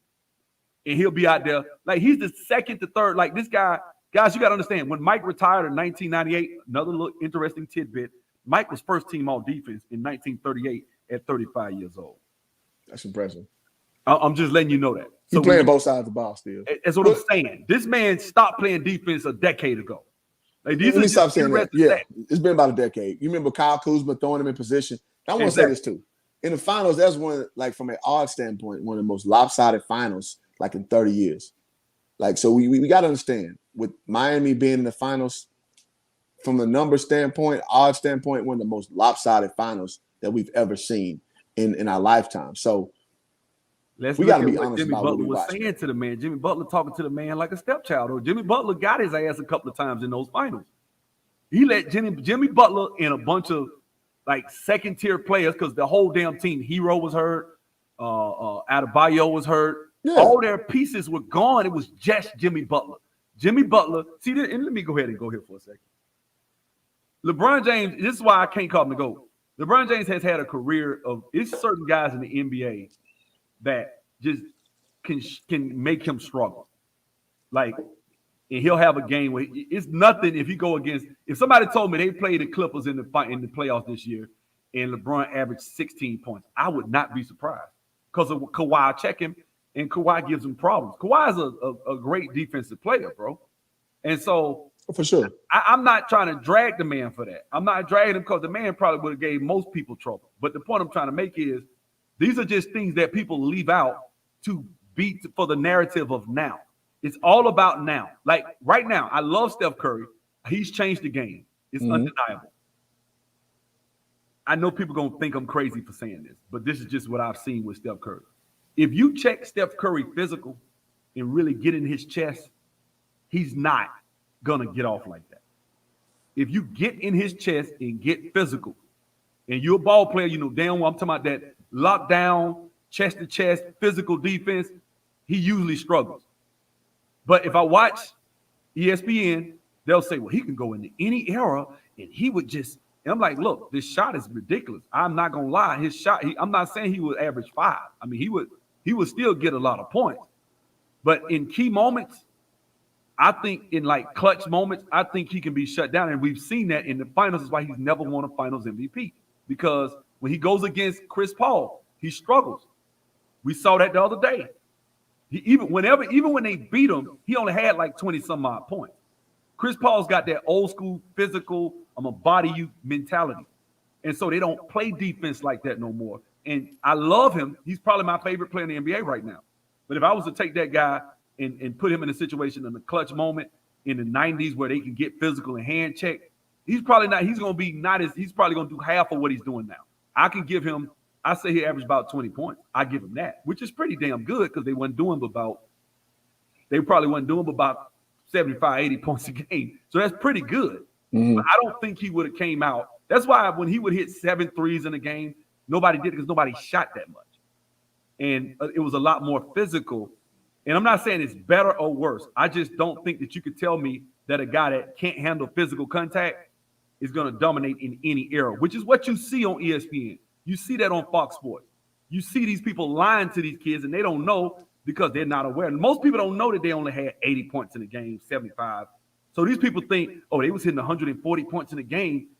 And he'll be out there like he's the second to third. Like this guy, guys, you got to understand, when Mike retired in 1998, another little interesting tidbit, Mike was first team all defense in 1938 at 35 years old. That's impressive. I'm just letting you know that. He's playing both sides of the ball still. That's what I'm saying. This man stopped playing defense a decade ago. Like, Let me stop saying that. Yeah, it's been about a decade. You remember Kyle Kuzma throwing him in position. I want to say this too. In the finals, that's one, like from an odd standpoint, one of the most lopsided finals like in 30 years. Like, so we got to understand, with Miami being in the finals, from the number standpoint, odd standpoint, one of the most lopsided finals that we've ever seen in our lifetime. So we got to be honest Jimmy about Butler what was saying to the man. Jimmy Butler talking to the man like a stepchild. Or Jimmy Butler got his ass a couple of times in those finals. He let Jimmy Butler and a bunch of like second tier players, because the whole damn team, Hero was hurt, Adebayo was hurt. Yeah. All their pieces were gone. It was just Jimmy Butler. Jimmy Butler. See, and let me go ahead and go here for a second. LeBron James, this is why I can't call him the GOAT. LeBron James has had a career of, it's certain guys in the NBA that just can make him struggle. Like, and he'll have a game where it's nothing if you go against, if somebody told me they played the Clippers in the playoffs this year and LeBron averaged 16 points, I would not be surprised because of Kawhi check him. And Kawhi gives him problems. Kawhi is a great defensive player, bro. And so For sure. I'm not trying to drag the man for that. I'm not dragging him because the man probably would have gave most people trouble. But the point I'm trying to make is these are just things that people leave out to beat for the narrative of now. It's all about now. Like right now, I love Steph Curry. He's changed the game. It's undeniable. I know people are going to think I'm crazy for saying this, but this is just what I've seen with Steph Curry. If you check Steph Curry physical and really get in his chest, he's not going to get off like that. If you get in his chest and get physical, and you're a ball player, you know damn well I'm talking about that lockdown, chest to chest, physical defense, he usually struggles. But if I watch ESPN, they'll say, well, he can go into any era and he would just, and I'm like, look, this shot is ridiculous. I'm not going to lie. His shot, I'm not saying he would average 5. I mean, he would still get a lot of points. But in key moments, I think in like clutch moments, I think he can be shut down. And we've seen that in the finals. Is why he's never won a finals MVP. Because when he goes against Chris Paul, he struggles. We saw that the other day. Even when they beat him, he only had like 20 some odd points. Chris Paul's got that old school physical, I'm a body you mentality. And so they don't play defense like that no more. And I love him. He's probably my favorite player in the NBA right now. But if I was to take that guy and put him in a situation in a clutch moment in the 90s where they can get physical and hand check, he's probably going to do half of what he's doing now. I can give him, I say he averaged about 20 points. I give him that, which is pretty damn good because they probably wasn't doing about 75, 80 points a game. So that's pretty good. Mm-hmm. But I don't think he would have came out. That's why when he would hit 7 threes in a game, nobody did it because nobody shot that much. And it was a lot more physical. And I'm not saying it's better or worse. I just don't think that you could tell me that a guy that can't handle physical contact is going to dominate in any era, which is what you see on ESPN. You see that on Fox Sports. You see these people lying to these kids, and they don't know because they're not aware. And most people don't know that they only had 80 points in the game, 75. So these people think, oh, they was hitting 140 points in the game.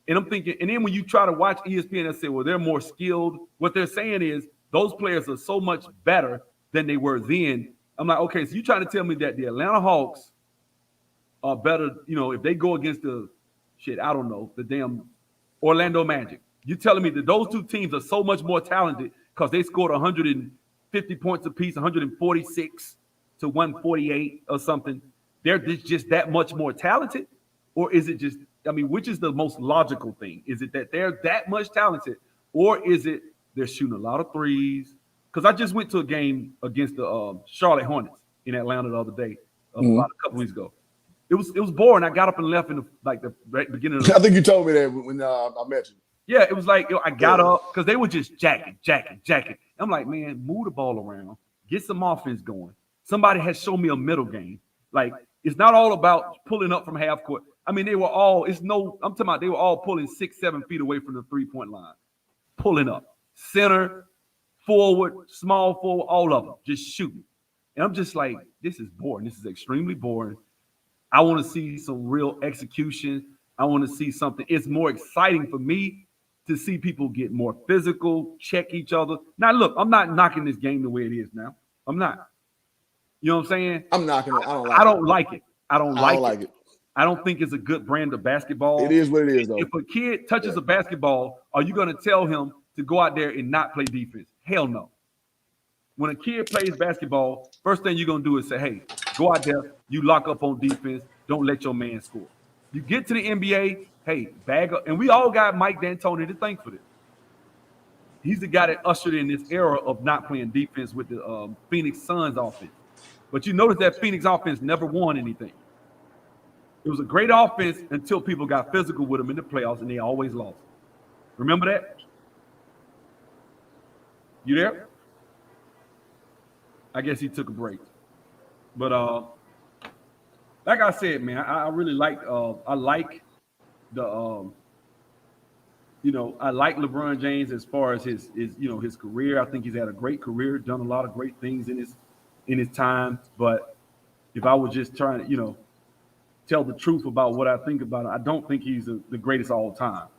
And I'm thinking, and then when you try to watch ESPN and say, well, they're more skilled, what they're saying is those players are so much better than they were then. I'm like, okay, so you're trying to tell me that the Atlanta Hawks are better, if they go against the damn Orlando Magic. You're telling me that those two teams are so much more talented because they scored 150 points apiece, 146 to 148 or something. They're just that much more talented? Or is it just, which is the most logical thing? Is it that they're that much talented? Or is it they're shooting a lot of threes? Because I just went to a game against the Charlotte Hornets in Atlanta the other day, about a couple weeks ago. It was boring. I got up and left in the beginning of the I think you told me that when I met you. Yeah, it was like I got up because they were just jacking. I'm like, man, move the ball around, get some offense going. Somebody has shown me a middle game. Like, it's not all about pulling up from half court. They were all, I'm talking about they were all pulling 6-7 feet away from the 3-point line. Pulling up. Center, forward, small forward, all of them, just shooting. And I'm just like, this is boring. This is extremely boring. I want to see some real execution. I want to see something. It's more exciting for me to see people get more physical, check each other. Now, look, I'm not knocking this game the way it is now. I'm not. You know what I'm saying? I'm knocking it. I don't like it. I don't like it. I don't think it's a good brand of basketball. It is what it is, though. If a kid touches a basketball, are you going to tell him to go out there and not play defense? Hell no. When a kid plays basketball, first thing you're going to do is say, hey, go out there, you lock up on defense, don't let your man score. You get to the NBA, hey, bag up. And we all got Mike D'Antoni to thank for this. He's the guy that ushered in this era of not playing defense with the Phoenix Suns offense. But you notice that Phoenix offense never won anything. It was a great offense until people got physical with them in the playoffs, and they always lost. Remember that? You there? I guess he took a break. But like I said, man, I really like I like LeBron James as far as his career. I think he's had a great career, done a lot of great things in his time. But if I was just trying to, tell the truth about what I think about it, I don't think he's the greatest of all time.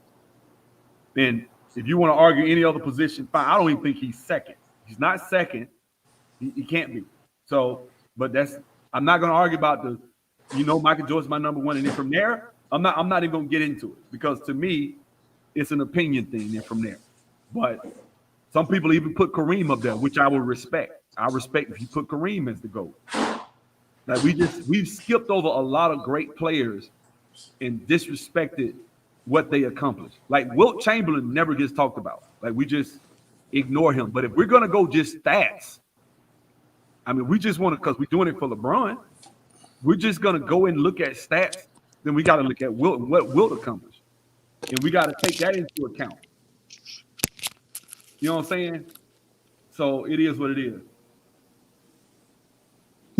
And if you want to argue any other position, fine. I don't even think he's second. He's not second. He can't be. So, but I'm not going to argue about Michael Jordan's my number one, and then from there, I'm not even gonna get into it because to me, it's an opinion thing. And from there, but some people even put Kareem up there, which I will respect. I respect if you put Kareem as the GOAT. Like we've skipped over a lot of great players and disrespected what they accomplished. Like Wilt Chamberlain never gets talked about. Like we just ignore him. But if we're gonna go just stats, I mean, we just want to because we're doing it for LeBron. We're just gonna go and look at stats. Then we got to look at Wilt and what Wilt accomplished, and we got to take that into account. You know what I'm saying? So it is what it is.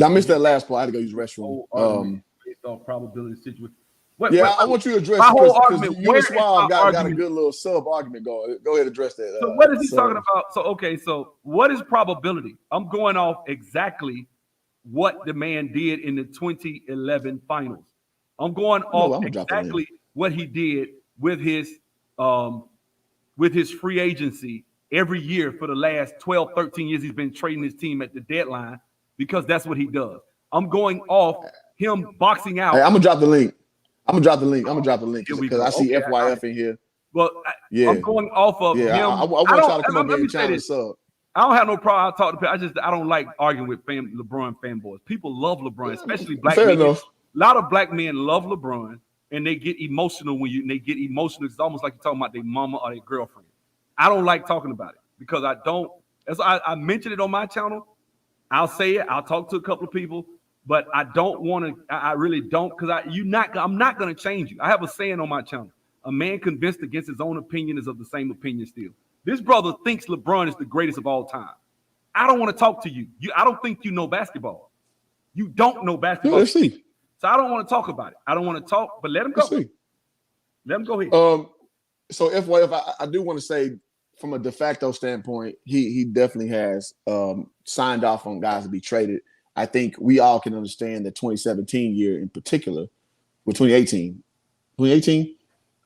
I missed that last part. I had to go use the restroom. Based off probability situation. I want you to address because you and Suave got a good little sub argument going. Go ahead and address that. So what is he talking about? So what is probability? I'm going off exactly what the man did in the 2011 finals. I'm going off exactly what he did with his free agency every year for the last 12, 13 years. He's been trading his team at the deadline because that's what he does. I'm going off him boxing out. Hey, I'm gonna drop the link. Because I see FYF in here. Well, I'm going off of him. I want y'all to come up here and challenge sub. I don't have no problem. I talk to people. I don't like arguing with LeBron fanboys. People love LeBron, especially black men. A lot of black men love LeBron, and they get emotional when they get emotional. It's almost like you're talking about their mama or their girlfriend. I don't like talking about it because I don't. As I mentioned it on my channel, I'll say it. I'll talk to a couple of people, but I don't want to. I really don't because I'm not going to change you. I have a saying on my channel: a man convinced against his own opinion is of the same opinion still. This brother thinks LeBron is the greatest of all time. I don't want to talk to you. I don't think you know basketball. You don't know basketball. Let's see. So I don't want to talk about it. I don't want to talk, but let him go. Let him go ahead. So FYF, I do want to say from a de facto standpoint, he definitely has signed off on guys to be traded. I think we all can understand the 2017 year in particular, with 2018,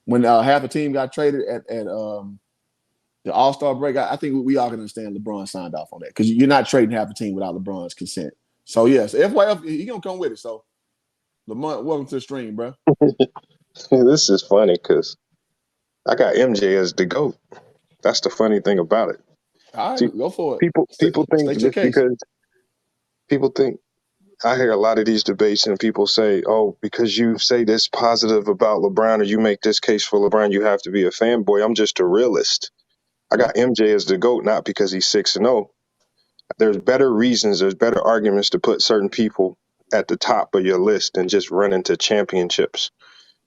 when half a team got traded at the All-Star break. I think we all can understand LeBron signed off on that because you're not trading half a team without LeBron's consent. So yes, FYF, he gonna come with it. So Lamont, welcome to the stream, bro. This is funny because I got MJ as the GOAT. That's the funny thing about it. All right, go for it. People think just because people think I hear a lot of these debates and people say, "Oh, because you say this positive about LeBron or you make this case for LeBron, you have to be a fanboy." I'm just a realist. I got MJ as the GOAT not because he's 6-0. There's better reasons, there's better arguments to put certain people at the top of your list than just run into championships,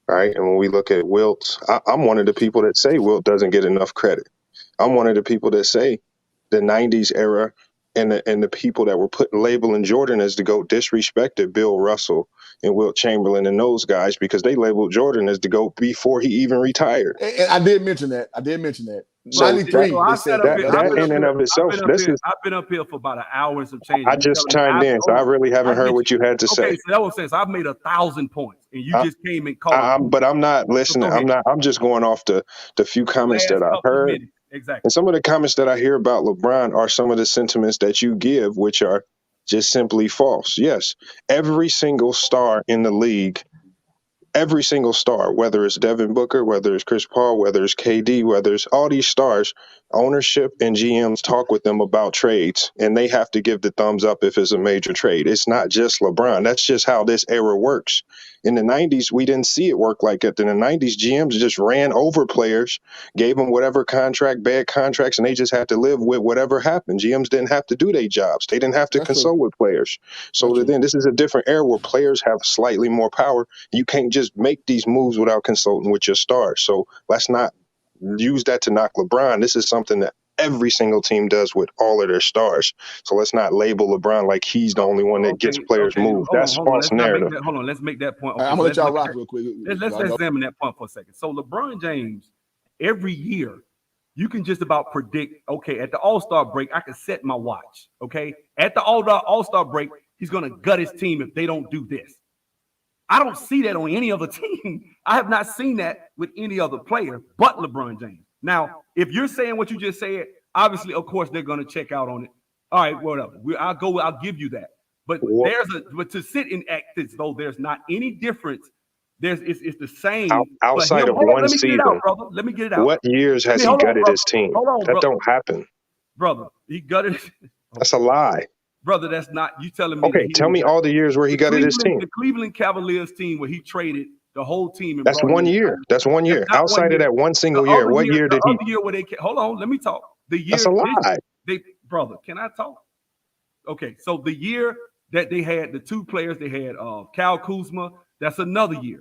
right? And when we look at Wilt, I'm one of the people that say Wilt doesn't get enough credit. I'm one of the people that say the 90s era and the people that were labeling Jordan as the GOAT disrespected Bill Russell and Wilt Chamberlain and those guys because they labeled Jordan as the GOAT before he even retired. And I did mention that. So 93. They said that in and of itself. I've been up here for about an hour and some change. I just chimed in, so I really haven't heard what you had to say. Okay, so that was sense. I've made 1,000 points, and you just came and called. But I'm not listening. I'm just going off the few comments that I heard. Exactly. And some of the comments that I hear about LeBron are some of the sentiments that you give, which are just simply false. Yes, every single star in the league, every single star, whether it's Devin Booker, whether it's Chris Paul, whether it's KD, whether it's all these stars, ownership and GMs talk with them about trades, and they have to give the thumbs up if it's a major trade. It's not just LeBron. That's just how this era works. In the 90s, we didn't see it work like that. In the 90s, GMs just ran over players, gave them whatever contract, bad contracts, and they just had to live with whatever happened. GMs didn't have to do their jobs. They didn't have to consult with players. So then this is a different era where players have slightly more power. You can't just make these moves without consulting with your stars. So let's not use that to knock LeBron. This is something that every single team does with all of their stars. So let's not label LeBron like he's the only one that gets players moved. That's false narrative. Hold on, let's make that point. I'm gonna let y'all rock real quick. Let's examine that point for a second. So LeBron James, every year, you can just about predict, okay, at the All-Star break, I can set my watch. Okay. At the All-Star break, he's gonna gut his team if they don't do this. I don't see that on any other team. I have not seen that with any other player but LeBron James. Now, if you're saying what you just said, obviously, of course, they're going to check out on it. All right, whatever. I'll give you that. But to sit and act as though there's not any difference. It's the same. Outside of one season. Let me get it out. What years has he gutted his team? That don't happen. Brother, he gutted. That's a lie. Brother, that's not you telling me. Okay, tell me all the years where he gutted his team. The Cleveland Cavaliers team where he traded the whole team. And that's 1 year. That's 1 year. Outside of that one single year, what year did he? The year where they hold on, let me talk. The year that's a lie. Brother, can I talk? Okay, so the year that they had the two players, they had Kyle Kuzma. That's another year,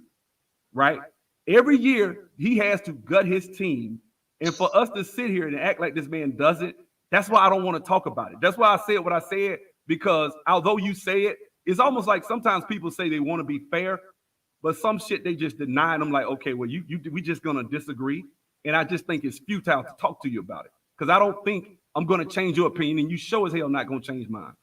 right? Every year he has to gut his team, and for us to sit here and act like this man doesn't, that's why I don't want to talk about it. That's why I said what I said, because although you say it, it's almost like sometimes people say they want to be fair, but some shit they just deny, and I'm like, okay, well, we just gonna disagree, and I just think it's futile to talk to you about it, because I don't think I'm gonna change your opinion, and you sure as hell not gonna change mine.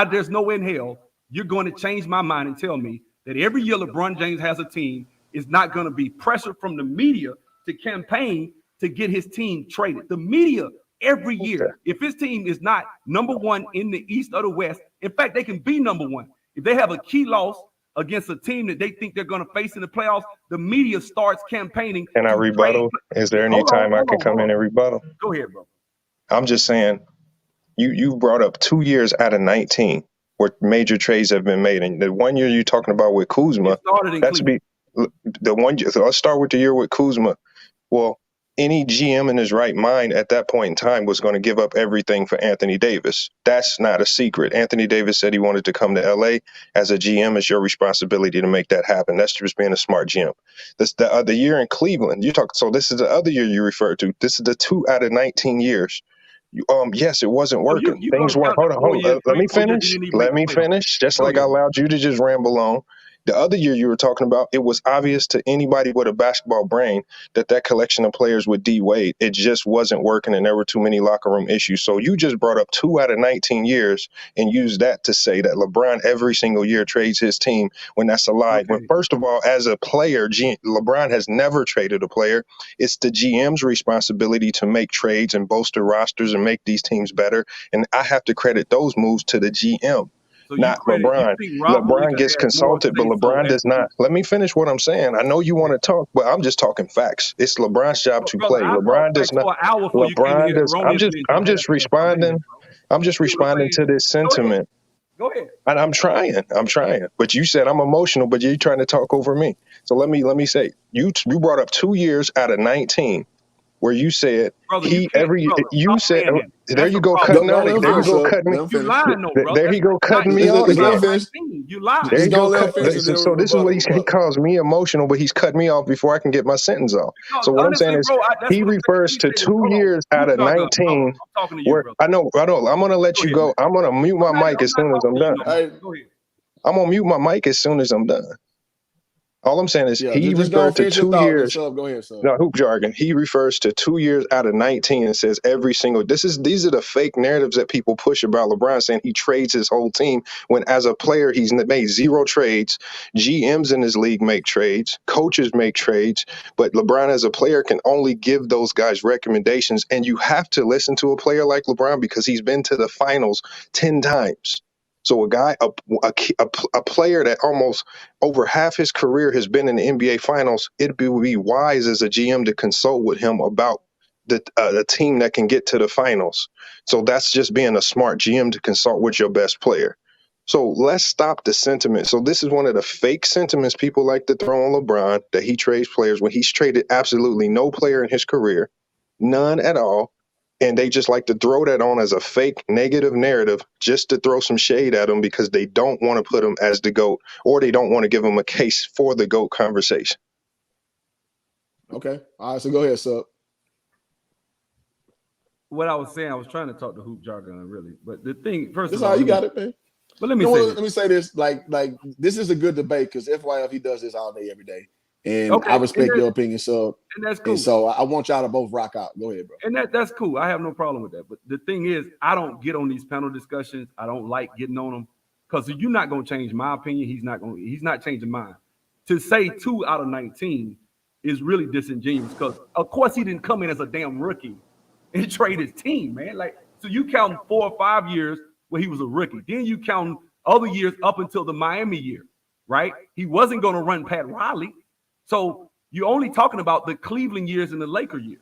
There's no way in hell you're going to change my mind and tell me that every year LeBron James has a team is not going to be pressure from the media to campaign to get his team traded. The media every year, if his team is not number one in the East or the West, in fact, they can be number one. If they have a key loss against a team that they think they're going to face in the playoffs, the media starts campaigning. Can I rebuttal? Is there any time I can come in and rebuttal? Go ahead, bro. I'm just saying, you brought up 2 years out of 19 where major trades have been made. And the 1 year you're talking about with Kuzma, the 1 year. So let's start with the year with Kuzma. Well, any GM in his right mind at that point in time was going to give up everything for Anthony Davis. That's not a secret. Anthony Davis said he wanted to come to LA. As a GM, it's your responsibility to make that happen. That's just being a smart GM. This the year in Cleveland. So this is the other year you referred to. This is the 2 out of 19 years. Yes, it wasn't working. Things weren't. Hold on. Let me finish. Just like I allowed you to just ramble on. The other year you were talking about, it was obvious to anybody with a basketball brain that collection of players with D Wade, it just wasn't working, and there were too many locker room issues. So you just brought up 2 out of 19 years and used that to say that LeBron every single year trades his team, when that's a lie. Okay. When first of all, as a player, LeBron has never traded a player. It's the GM's responsibility to make trades and bolster rosters and make these teams better. And I have to credit those moves to the GM. So not LeBron. LeBron gets consulted, but LeBron does not. Let me finish what I'm saying. I know you want to talk, but I'm just talking facts. It's LeBron's job to play. LeBron does not. LeBron does. I'm just responding. I'm just responding to this sentiment. Go ahead. And I'm trying. But you said I'm emotional, but you're trying to talk over me. So let me say, you brought up 2 years out of 19. Where you said you said there you go cutting out. There you go cutting me. You lying, no, brother. There he go cutting me off. You lying. There you go. So this is what he calls me emotional, but he's cut me off before I can get my sentence off. So what I'm saying is he refers to 2 years out of 19. Where I know. I'm gonna let you go. I'm gonna mute my mic as soon as I'm done. I'm gonna mute my mic as soon as I'm done. All I'm saying is he referred to 2 years. Go ahead, sir. No, hoop jargon. He refers to 2 years out of 19 and says every single. These are the fake narratives that people push about LeBron, saying he trades his whole team when, as a player, he's made 0 trades. GMs in his league make trades. Coaches make trades. But LeBron, as a player, can only give those guys recommendations. And you have to listen to a player like LeBron because he's been to the finals 10 times. So a player that almost over half his career has been in the NBA Finals, it would be wise as a GM to consult with him about the team that can get to the finals. So that's just being a smart GM to consult with your best player. So let's stop the sentiment. So this is one of the fake sentiments people like to throw on LeBron, that he trades players when he's traded absolutely no player in his career, none at all. And they just like to throw that on as a fake negative narrative just to throw some shade at him because they don't want to put him as the GOAT, or they don't want to give him a case for the GOAT conversation. Okay. All right. So go ahead, Sub. What I was saying, I was trying to talk to Hoop Jargon, really. But the thing, first of all, you got it, man. But let me say this. Like this is a good debate because FYF, he does this all day, every day. And I respect your opinion, Sub. And that's cool. And so I want y'all to both rock out. Go ahead, bro. And that's cool. I have no problem with that. But the thing is, I don't get on these panel discussions. I don't like getting on them because you're not going to change my opinion. He's not changing mine. To say 2 out of 19 is really disingenuous because, of course, he didn't come in as a damn rookie and trade his team, man. Like, so you count 4 or 5 years where he was a rookie. Then you count other years up until the Miami year, right? He wasn't going to run Pat Riley. So you're only talking about the Cleveland years and the Laker years.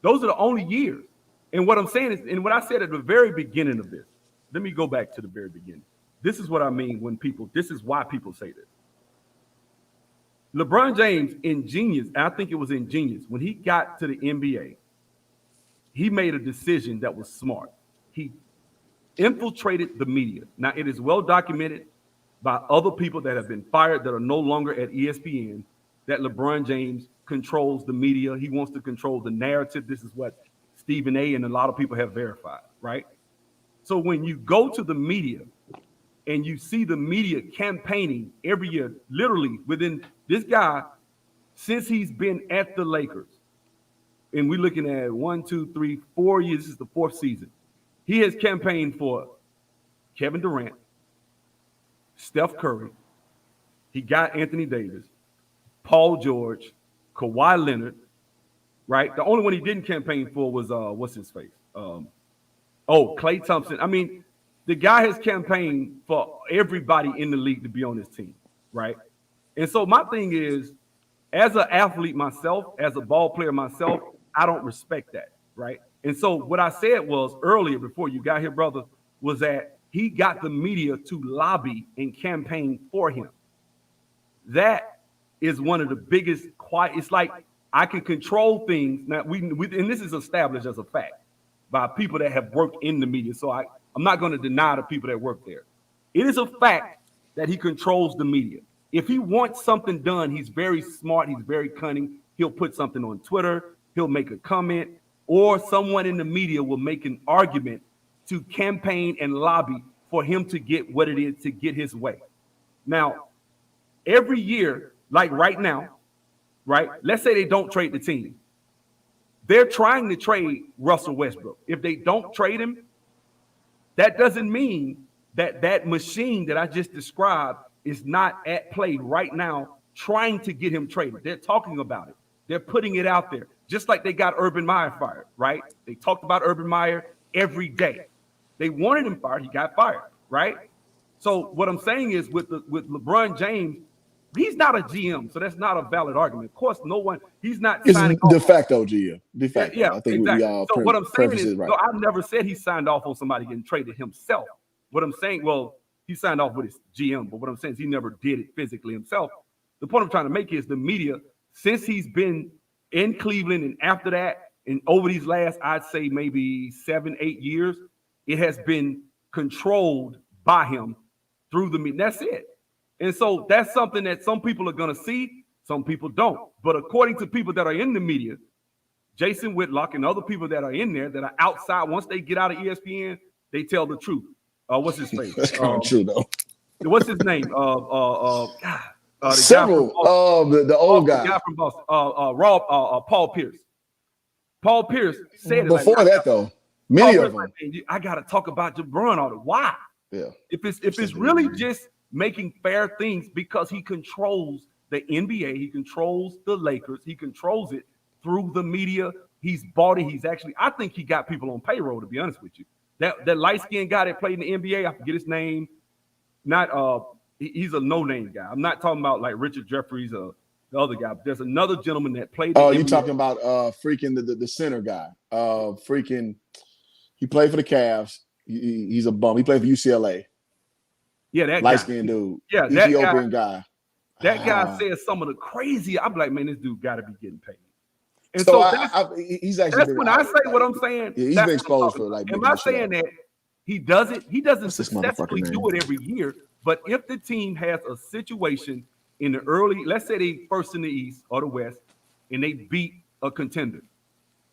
Those are the only years. And what I'm saying is, and what I said at the very beginning of this, let me go back to the very beginning. This is what I mean when this is why people say this. LeBron James, I think it was ingenious, when he got to the NBA, he made a decision that was smart. He infiltrated the media. Now, it is well documented by other people that have been fired that are no longer at ESPN that LeBron James controls the media. He wants to control the narrative. This is what Stephen A. and a lot of people have verified, right? So when you go to the media and you see the media campaigning every year, literally within this guy, since he's been at the Lakers, and we're looking at 1, 2, 3, 4 years, this is the 4th season. He has campaigned for Kevin Durant, Steph Curry. He got Anthony Davis, Paul George, Kawhi Leonard, right? The only one he didn't campaign for was, what's his face? Klay Thompson. I mean, the guy has campaigned for everybody in the league to be on his team, right? And so my thing is, as an athlete myself, as a ball player myself, I don't respect that, right? And so what I said was earlier before you got here, brother, was that he got the media to lobby and campaign for him. That is one of the biggest it's like I can control things. Now, we and this is established as a fact by people that have worked in the media. So I'm not going to deny the people that work there. It is a fact that he controls the media. If he wants something done, he's very smart. He's very cunning. He'll put something on Twitter. He'll make a comment, or someone in the media will make an argument to campaign and lobby for him to get what it is to get his way. Now, every year, like right now, right? Let's say they don't trade the team. They're trying to trade Russell Westbrook. If they don't trade him, that doesn't mean that machine that I just described is not at play right now trying to get him traded. They're talking about it. They're putting it out there. Just like they got Urban Meyer fired, right? They talked about Urban Meyer every day. They wanted him fired. He got fired, right? So what I'm saying is with LeBron James, he's not a GM, so that's not a valid argument. Of course, he's not signing off. De facto GM. De facto. Yeah, I think exactly. we all so what I'm saying is, right. no, I've never said he signed off on somebody getting traded himself. What I'm saying, well, he signed off with his GM, but what I'm saying is he never did it physically himself. The point I'm trying to make is the media, since he's been in Cleveland and after that, and over these last, I'd say maybe 7-8 years, it has been controlled by him through the media. That's it. And so that's something that some people are going to see, some people don't. But according to people that are in the media, Jason Whitlock and other people that are in there that are outside, once they get out of ESPN, they tell the truth. What's his face? That's kind of true, though. What's his name? Several. The old guy. The guy from Boston. Paul Pierce. Paul Pierce said before it. That, though, many of them. Like, I got to talk about LeBron all the why. Yeah. If it's really just making fair things, because he controls the NBA, he controls the Lakers, he controls it through the media. He's bought it. I think he got people on payroll, to be honest with you. That light-skinned guy that played in the NBA, I forget his name. He's a no-name guy. I'm not talking about like Richard Jeffries or the other guy. But there's another gentleman that played. Oh, you're talking about freaking the center guy. He played for the Cavs. He's a bum. He played for UCLA. Yeah, that light-skinned dude. Yeah, Ethiopian guy. That guy says some of the crazy. I'm like, man, this dude got to be getting paid. And so he's actually. That's when I say what I'm saying. Yeah, he's been exposed for like. Am I saying that he doesn't successfully do it every year? But if the team has a situation in the early, let's say they first in the East or the West, and they beat a contender,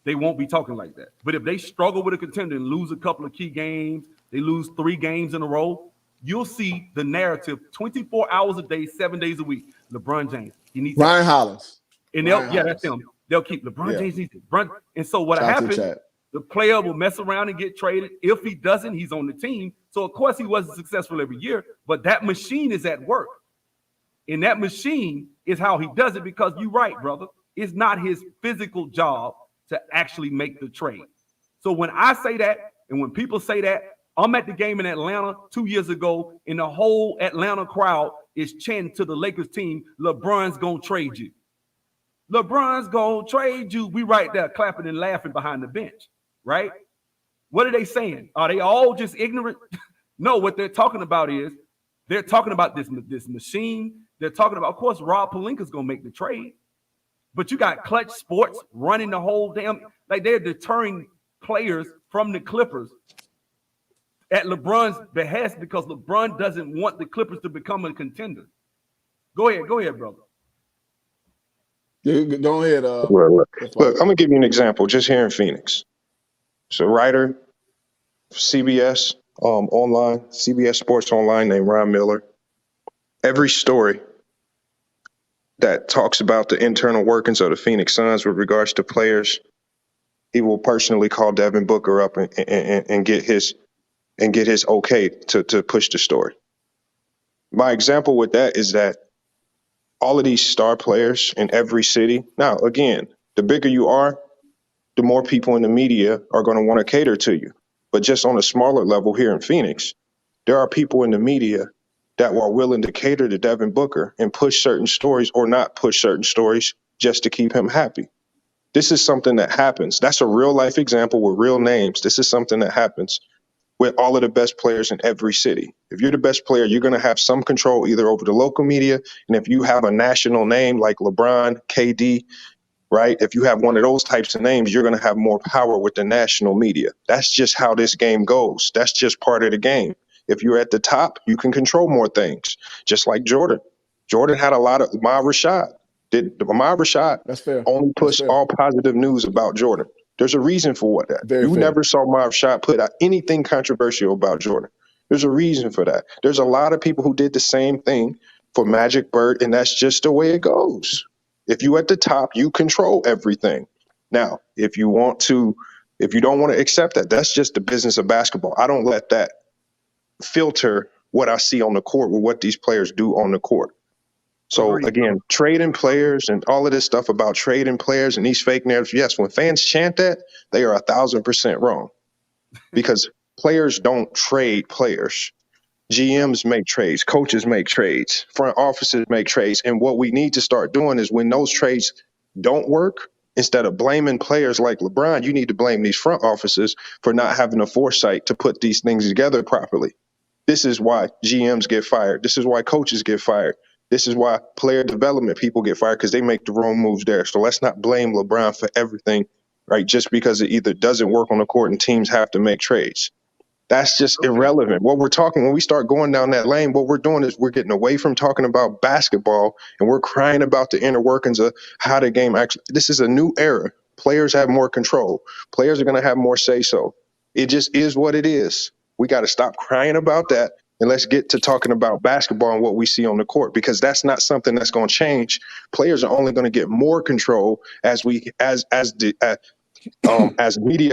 they won't be talking like that. But if they struggle with a contender and lose a couple of key games, they lose 3 games in a row, you'll see the narrative 24 hours a day, 7 days a week. LeBron James. He needs Ryan Hollins. And that's him. They'll keep LeBron James needs it. And so what happens, the player will mess around and get traded. If he doesn't, he's on the team. So, of course, he wasn't successful every year, but that machine is at work. And that machine is how he does it, because you're right, brother. It's not his physical job to actually make the trade. So when I say that, and when people say that, I'm at the game in Atlanta 2 years ago, and the whole Atlanta crowd is chanting to the Lakers team, LeBron's going to trade you. LeBron's going to trade you. We right there clapping and laughing behind the bench, right? What are they saying? Are they all just ignorant? No, what they're talking about is they're talking about this machine. They're talking about, of course, Rob Pelinka's going to make the trade. But you got Clutch Sports running the whole damn, like they're deterring players from the Clippers at LeBron's behest because LeBron doesn't want the Clippers to become a contender. Go ahead, brother. Yeah, go ahead. Look, I'm going to give you an example just here in Phoenix. It's a writer, CBS online, CBS Sports Online named Ron Miller. Every story that talks about the internal workings of the Phoenix Suns with regards to players, he will personally call Devin Booker up and get his okay to push the story. My example with that is that all of these star players in every city. Now, again, the bigger you are, the more people in the media are going to want to cater to you. But just on a smaller level here in Phoenix, there are people in the media that are willing to cater to Devin Booker and push certain stories or not push certain stories just to keep him happy. This is something that happens. That's a real life example with real names. This is something that happens with all of the best players in every city. If you're the best player, you're going to have some control either over the local media. And if you have a national name like LeBron, KD, right? If you have one of those types of names, you're going to have more power with the national media. That's just how this game goes. That's just part of the game. If you're at the top, you can control more things, just like Jordan. Jordan had a lot of Ahmad Rashad. Ahmad Rashad That's fair. only push all positive news about Jordan. There's a reason for what that. Very you fair. Never saw Ahmad Rashad put out anything controversial about Jordan. There's a reason for that. There's a lot of people who did the same thing for Magic Bird, and that's just the way it goes. If you at the top, you control everything. Now, if you don't want to accept that, that's just the business of basketball. I don't let that filter what I see on the court with what these players do on the court. So again, trading players and all of this stuff about trading players and these fake narratives. Yes, when fans chant that, they are 1,000% wrong because players don't trade players. GMs make trades, coaches make trades, front offices make trades. And what we need to start doing is when those trades don't work, instead of blaming players like LeBron, you need to blame these front offices for not having the foresight to put these things together properly. This is why GMs get fired. This is why coaches get fired. This is why player development people get fired because they make the wrong moves there. So let's not blame LeBron for everything, right? Just because it either doesn't work on the court and teams have to make trades. That's just irrelevant. What we're talking, when we start going down that lane, what we're doing is we're getting away from talking about basketball and we're crying about the inner workings of how the game actually, this is a new era. Players have more control. Players are going to have more say-so. It just is what it is. We got to stop crying about that and let's get to talking about basketball and what we see on the court because that's not something that's going to change. Players are only going to get more control as media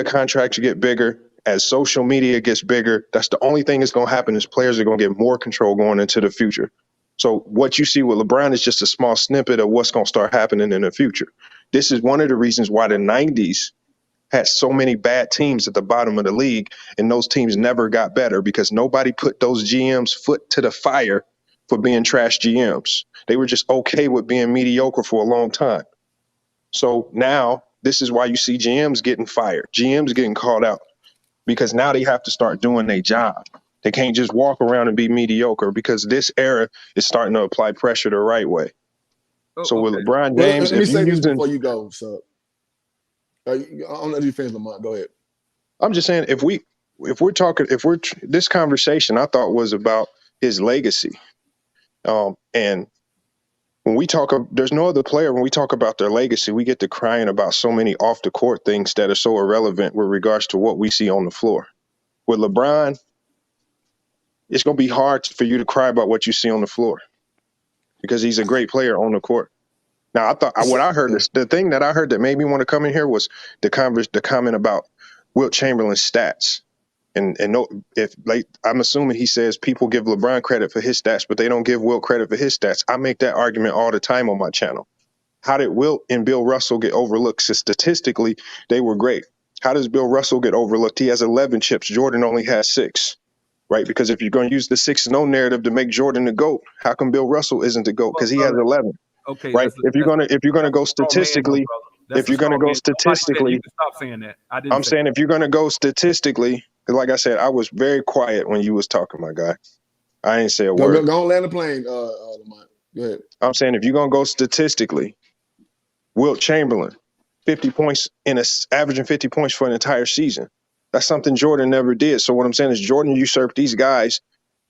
contracts get bigger. As social media gets bigger, that's the only thing that's going to happen is players are going to get more control going into the future. So what you see with LeBron is just a small snippet of what's going to start happening in the future. This is one of the reasons why the 90s had so many bad teams at the bottom of the league, and those teams never got better because nobody put those GMs' foot to the fire for being trash GMs. They were just okay with being mediocre for a long time. So now this is why you see GMs getting fired, GMs getting called out. Because now they have to start doing their job. They can't just walk around and be mediocre because this era is starting to apply pressure the right way. So with LeBron James, let me say this before you go. So I'll let you finish, Lamont. Go ahead. I'm just saying this conversation I thought was about his legacy. And when we talk, there's no other player, when we talk about their legacy, we get to crying about so many off the court things that are so irrelevant with regards to what we see on the floor. With LeBron, it's going to be hard for you to cry about what you see on the floor because he's a great player on the court. Now, the thing that I heard that made me want to come in here was the comment about Wilt Chamberlain's stats. And I'm assuming he says people give LeBron credit for his stats, but they don't give Wilt credit for his stats. I make that argument all the time on my channel. How did Wilt and Bill Russell get overlooked? So statistically, they were great. How does Bill Russell get overlooked? He has 11 chips. Jordan only has 6, right? Because if you're going to use the 6-0 narrative to make Jordan the GOAT, how come Bill Russell isn't the GOAT? Because he has 11. Okay, right? If you're gonna go statistically, if you're gonna go statistically, you can stop saying that. I'm saying if you're gonna go statistically, because like I said, I was very quiet when you was talking, my guy. I ain't say a word. Go land the plane, Lamont. Go ahead. I'm saying if you're gonna go statistically, Wilt Chamberlain, 50 points averaging 50 points for an entire season. That's something Jordan never did. So what I'm saying is Jordan usurped these guys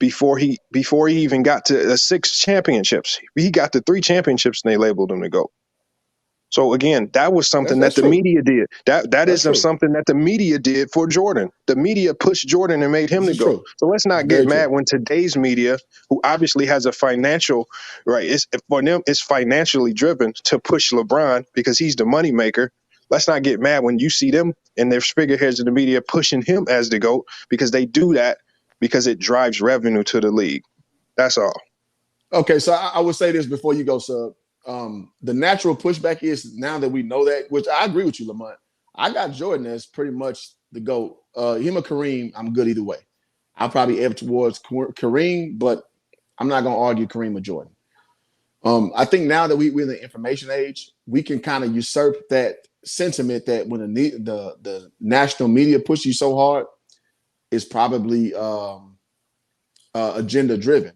before he even got to the 6 championships. He got to 3 championships and they labeled him the GOAT. So again, that was something that the media did. That is something that the media did for Jordan. The media pushed Jordan and made him the GOAT. So let's not get mad when today's media, who obviously has a financial, right, for them it's financially driven to push LeBron because he's the money maker. Let's not get mad when you see them and their figureheads in the media pushing him as the GOAT, because they do that because it drives revenue to the league. That's all. Okay, so I would say this before you go, Sub. The natural pushback is, now that we know that, which I agree with you, Lamont, I got Jordan as pretty much the GOAT. Him or Kareem, I'm good either way. I'll probably ebb towards Kareem, but I'm not going to argue Kareem or Jordan. I think now that we're in the information age, we can kind of usurp that sentiment that when the national media push you so hard, is probably agenda driven.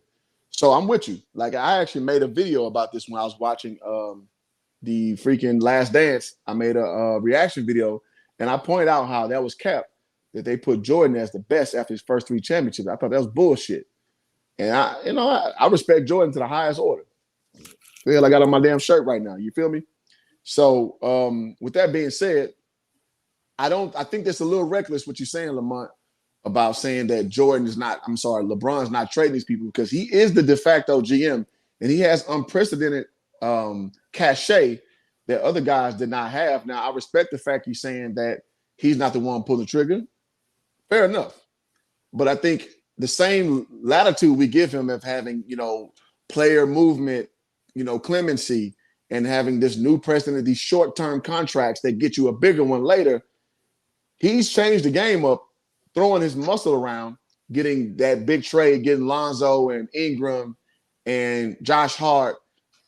So I'm with you. Like, I actually made a video about this when I was watching the freaking Last Dance. I made a reaction video, and I pointed out how that was capped, that they put Jordan as the best after his first 3 championships. I thought that was bullshit. And I respect Jordan to the highest order. Feel I got on my damn shirt right now. You feel me? So with that being said, I think that's a little reckless what you're saying, Lamont, about saying that LeBron's not trading these people, because he is the de facto GM and he has unprecedented cachet that other guys did not have. Now, I respect the fact you're saying that he's not the one pulling the trigger. Fair enough. But I think the same latitude we give him of having, player movement, clemency, and having this new precedent, these short-term contracts that get you a bigger one later, he's changed the game up, throwing his muscle around, getting that big trade, getting Lonzo and Ingram and Josh Hart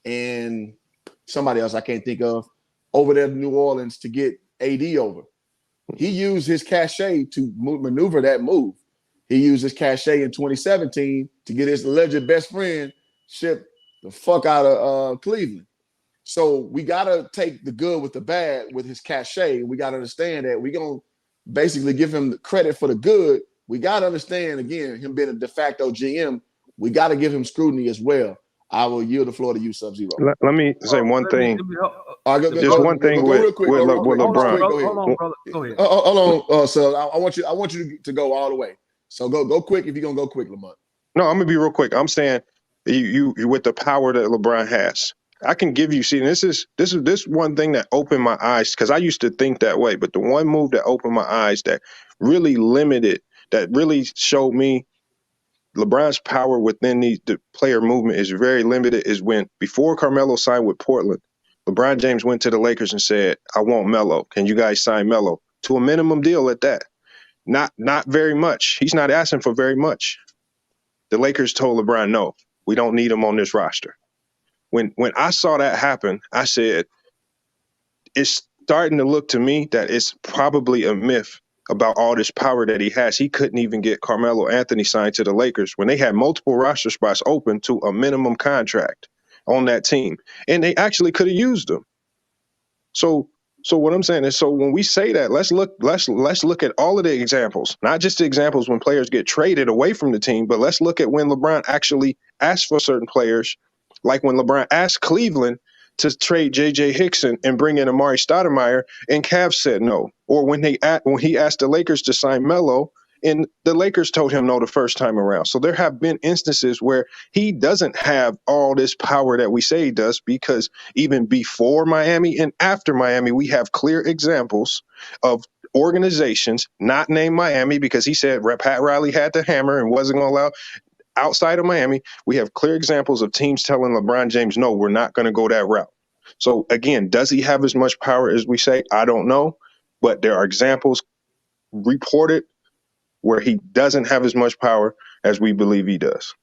and somebody else I can't think of over there to New Orleans to get AD over. He used his cachet to maneuver that move. He used his cachet in 2017 to get his alleged best friend shipped the fuck out of Cleveland. So we got to take the good with the bad with his cachet. We got to understand that we're going to basically give him the credit for the good. We got to understand, again, him being a de facto GM, we got to give him scrutiny as well. I will yield the floor to you, SubZero. Let me say one thing. Just one thing with LeBron. Hold on, brother. Go ahead. Hold on, so I want you to go all the way. So go quick if you're going to go quick, Lamont. No, I'm going to be real quick. I'm saying you with the power that LeBron has, I can give you, this is one thing that opened my eyes, because I used to think that way, but the one move that opened my eyes that really really showed me LeBron's power within the player movement is very limited, is when, before Carmelo signed with Portland, LeBron James went to the Lakers and said, I want Melo. Can you guys sign Melo? To a minimum deal at that. Not very much. He's not asking for very much. The Lakers told LeBron, no, we don't need him on this roster. When I saw that happen, I said, it's starting to look to me that it's probably a myth about all this power that he has. He couldn't even get Carmelo Anthony signed to the Lakers when they had multiple roster spots open to a minimum contract on that team. And they actually could have used him. So what I'm saying is, so when we say that, let's look at all of the examples, not just the examples when players get traded away from the team, but let's look at when LeBron actually asked for certain players, like when LeBron asked Cleveland to trade J.J. Hickson and bring in Amari Stoudemire, and Cavs said no. Or when he asked the Lakers to sign Melo, and the Lakers told him no the first time around. So there have been instances where he doesn't have all this power that we say he does, because even before Miami and after Miami, we have clear examples of organizations, not named Miami, because he said Pat Riley had the hammer and wasn't going to allow. Outside of Miami, we have clear examples of teams telling LeBron James, no, we're not going to go that route. So again, does he have as much power as we say? I don't know. but there are examples reported where he doesn't have as much power as we believe he does.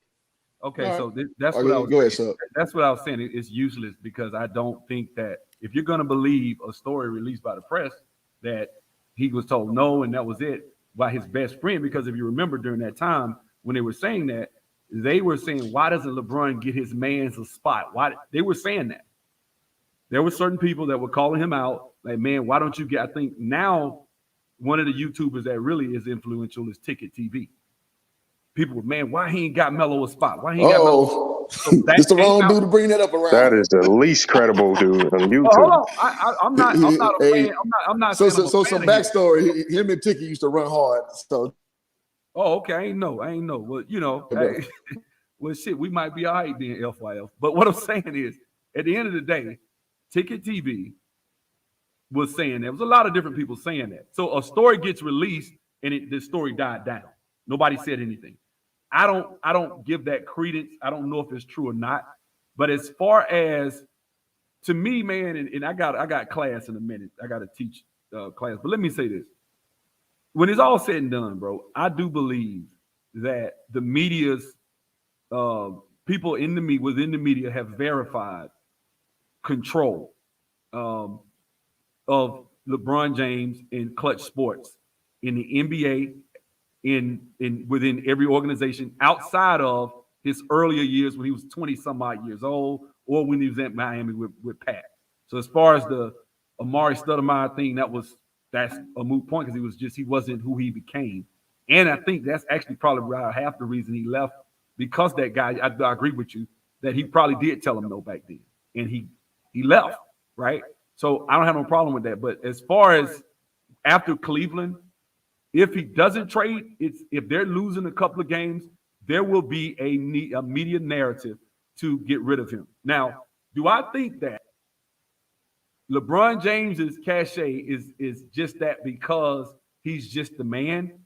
Okay, All so right. that's All what right, I was go ahead, saying. Sub. That's what I was saying. It's useless because I don't think that if you're going to believe a story released by the press that he was told no and that was it by his best friend, because if you remember during that time when they were saying that, they were saying, why doesn't LeBron get his man's a spot? Why they were saying that. There were certain people that were calling him out, like, man, why don't you get? I think now one of the YouTubers that really is influential is Ticket TV. People were, man, why he ain't got Melo a spot? Why he ain't got Melo? So It's the wrong dude to bring that up around. That is the least credible dude on YouTube. Well, hold on. I'm not a fan. I'm not saying I'm a fan some of backstory. Him and Tiki used to run hard. So okay. I ain't know. Well, hey, well, shit, we might be all right then, FYF. But what I'm saying is, at the end of the day, Ticket TV was saying there was a lot of different people saying that. So a story gets released and the story died down. Nobody said anything. I don't give that credence. I don't know if it's true or not. But as far as to me, man, and I got class in a minute. I got to teach class. But let me say this. When it's all said and done, bro, I do believe that the media's people within the media have verified control of LeBron James in clutch sports in the NBA, within every organization outside of his earlier years when he was 20 some odd years old, or when he was at Miami with Pat. So as far as the Amari Stoudemire thing, that's a moot point because he wasn't who he became. And I think that's actually probably around half the reason he left, because that guy, I agree with you, that he probably did tell him no back then. And he left, right? So I don't have no problem with that. But as far as after Cleveland, if he doesn't trade, if they're losing a couple of games, there will be a media narrative to get rid of him. Now, do I think that LeBron James's cachet is just that because he's just the man?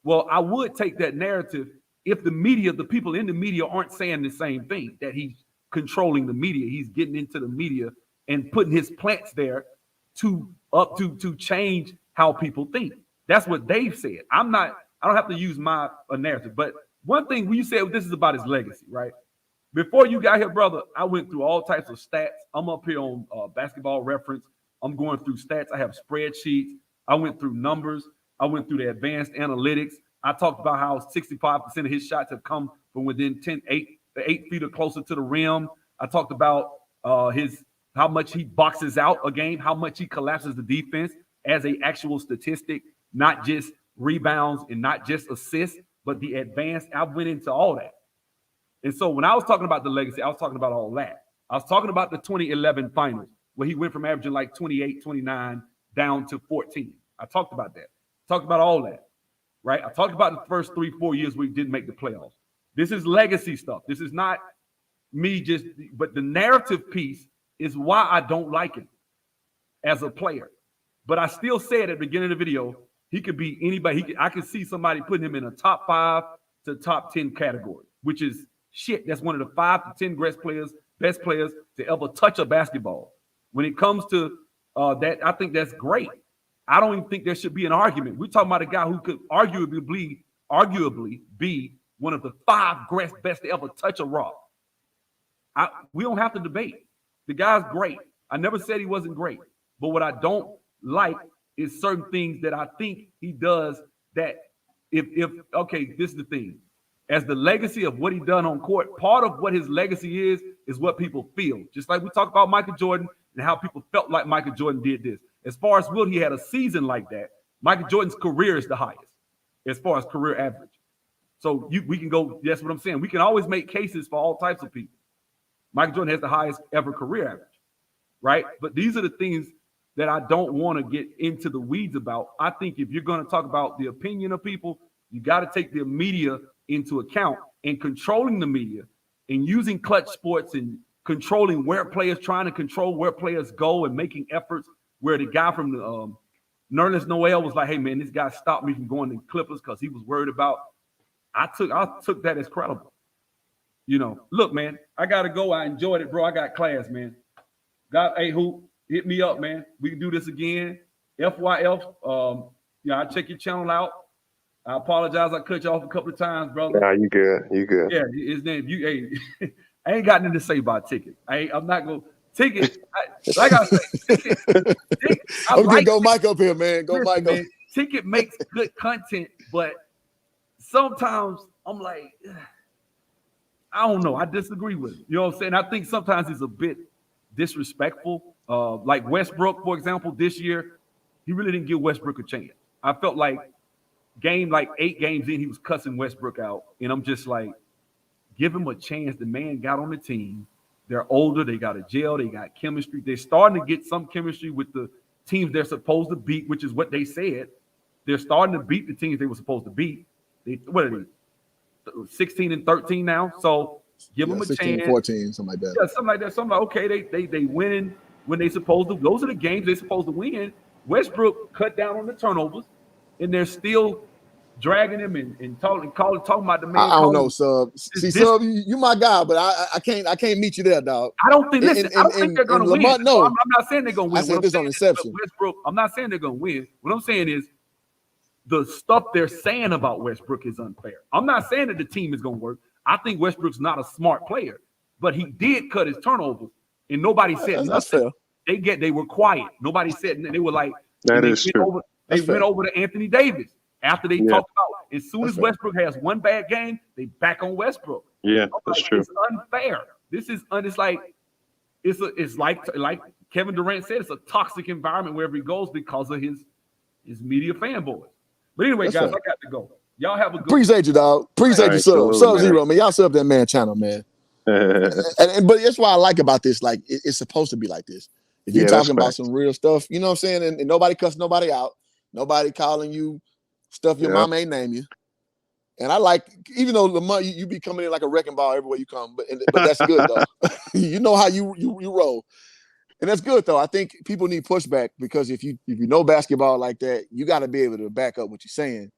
Well, I would take that narrative if the people in the media aren't saying the same thing, that he's controlling the media. He's getting into the media and putting his plants there to change how people think. That's what they've said. I don't have to use my narrative. But one thing, when you said this is about his legacy, right? Before you got here, brother, I went through all types of stats. I'm up here on Basketball Reference. I'm going through stats. I have spreadsheets. I went through numbers. I went through the advanced analytics. I talked about how 65% of his shots have come from within 8 feet or closer to the rim. I talked about how much he boxes out a game, how much he collapses the defense as an actual statistic, not just rebounds and not just assists, but the advanced. I went into all that. And so when I was talking about the legacy, I was talking about all that. I was talking about the 2011 finals where he went from averaging like 28, 29 down to 14. I talked about that. Talked about all that, right? I talked about the first 3-4 years we didn't make the playoffs. This is legacy stuff. This is not me but the narrative piece is why I don't like him as a player. But I still said at the beginning of the video, he could be anybody. I could see somebody putting him in a top 5 to top 10 category, which is shit. That's one of the 5 to 10 best players to ever touch a basketball. When it comes to that, I think that's great. I don't even think there should be an argument. We're talking about a guy who could arguably be one of the 5 best to ever touch a rock. We don't have to debate. The guy's great. I never said he wasn't great. But what I don't like is certain things that I think he does that okay, this is the thing. As the legacy of what he done on court, part of what his legacy is what people feel. Just like we talked about Michael Jordan and how people felt like Michael Jordan did this. As far as Will, he had a season like that. Michael Jordan's career is the highest as far as career average. So we can go, that's what I'm saying. We can always make cases for all types of people. Michael Jordan has the highest ever career average, right? But these are the things that I don't want to get into the weeds about. I think if you're going to talk about the opinion of people, you got to take the media into account, and controlling the media and using clutch sports and controlling trying to control where players go and making efforts where the guy from the Nerlens Noel was like, hey, man, this guy stopped me from going to Clippers because he was worried about. I took that as credible. Look, man, I got to go. I enjoyed it, bro. I got class, man. Hey, Hoop, hit me up, man. We can do this again. FYF. I check your channel out. I apologize. I cut you off a couple of times, brother. Nah, you good. You good. Yeah, his name. I ain't got nothing to say about Ticket. I'm not gonna Ticket. Like I say, Ticket, I'm gonna go Mike up here, man. Go Mike up. Ticket makes good content, but sometimes I'm like, I don't know. I disagree with it. You know what I'm saying? I think sometimes it's a bit disrespectful. Like Westbrook, for example, this year, he really didn't give Westbrook a chance. I felt like 8 games in, he was cussing Westbrook out. And I'm just like, give him a chance. The man got on the team. They're older. They got a gel. They got chemistry. They're starting to get some chemistry with the teams they're supposed to beat, which is what they said. They're starting to beat the teams they were supposed to beat. What are they? 16 and 13 now. So give them a 16 chance. 14, something like that. Yeah, something like that. Something like, okay, they winning when they supposed to. Those are the games they're supposed to win. Westbrook cut down on the turnovers, and they're still dragging him and talking about the man. I don't know, Sub. See, Sub, you my guy, but I can't meet you there, dog. I don't think. Listen, I don't think they're gonna win. Lamont, no, I'm not saying they're gonna win. I said this on Inception. Westbrook. I'm not saying they're gonna win. What I'm saying is the stuff they're saying about Westbrook is unfair. I'm not saying that the team is gonna work. I think Westbrook's not a smart player, but he did cut his turnovers, and nobody said that's fair. They were quiet. Nobody said. They were like that is true. They went over to Anthony Davis after they talked about. As soon as Westbrook has one bad game, they back on Westbrook. Yeah, that's true. It's unfair. This is it's like Kevin Durant said, it's a toxic environment wherever he goes because of his media fanboys. But anyway, guys, I got to go. Y'all have a good Appreciate you, dog. Appreciate you, SubZero, man. Y'all sub that man channel, man. But that's why I like about this. Like, it's supposed to be like this. If you're talking about some real stuff, you know what I'm saying? And nobody cussing nobody out. Nobody calling you stuff your mom ain't name you. And I like, even though Lamont, you be coming in like a wrecking ball everywhere you come, but that's good, though. You know how you roll. And that's good, though. I think people need pushback because if you know basketball like that, you got to be able to back up what you're saying.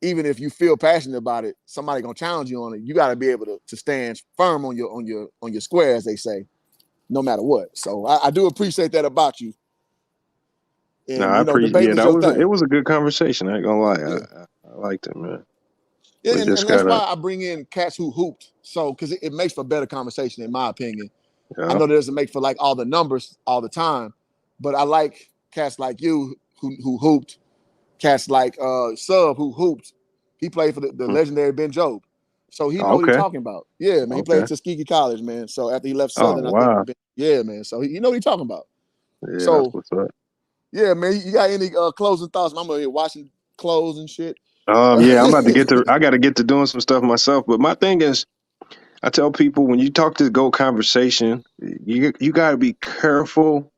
Even if you feel passionate about it, somebody gonna challenge you on it. You got to be able to stand firm on your square, as they say, no matter what. So I do appreciate that about you. And, no, I appreciate it. It was a good conversation. I ain't gonna lie. Yeah. I liked it, man. Yeah, and that's why I bring in cats who hooped. So because it makes for better conversation, in my opinion. Yeah. I know that doesn't make for like all the numbers all the time, but I like cats like you who hooped. Cats like Sub who hooped. He played for the legendary Ben Jobe. So he know what he's talking about. Yeah, man. He played at Tuskegee College, man. So after he left Southern, I think man. So he know what he's talking about. Yeah, so that's what's up. Yeah, man. You got any closing thoughts? I'm here watching clothes and shit. Yeah, I'm about to get to I gotta get to doing some stuff myself. But my thing is, I tell people when you talk to GOAT conversation, you gotta be careful.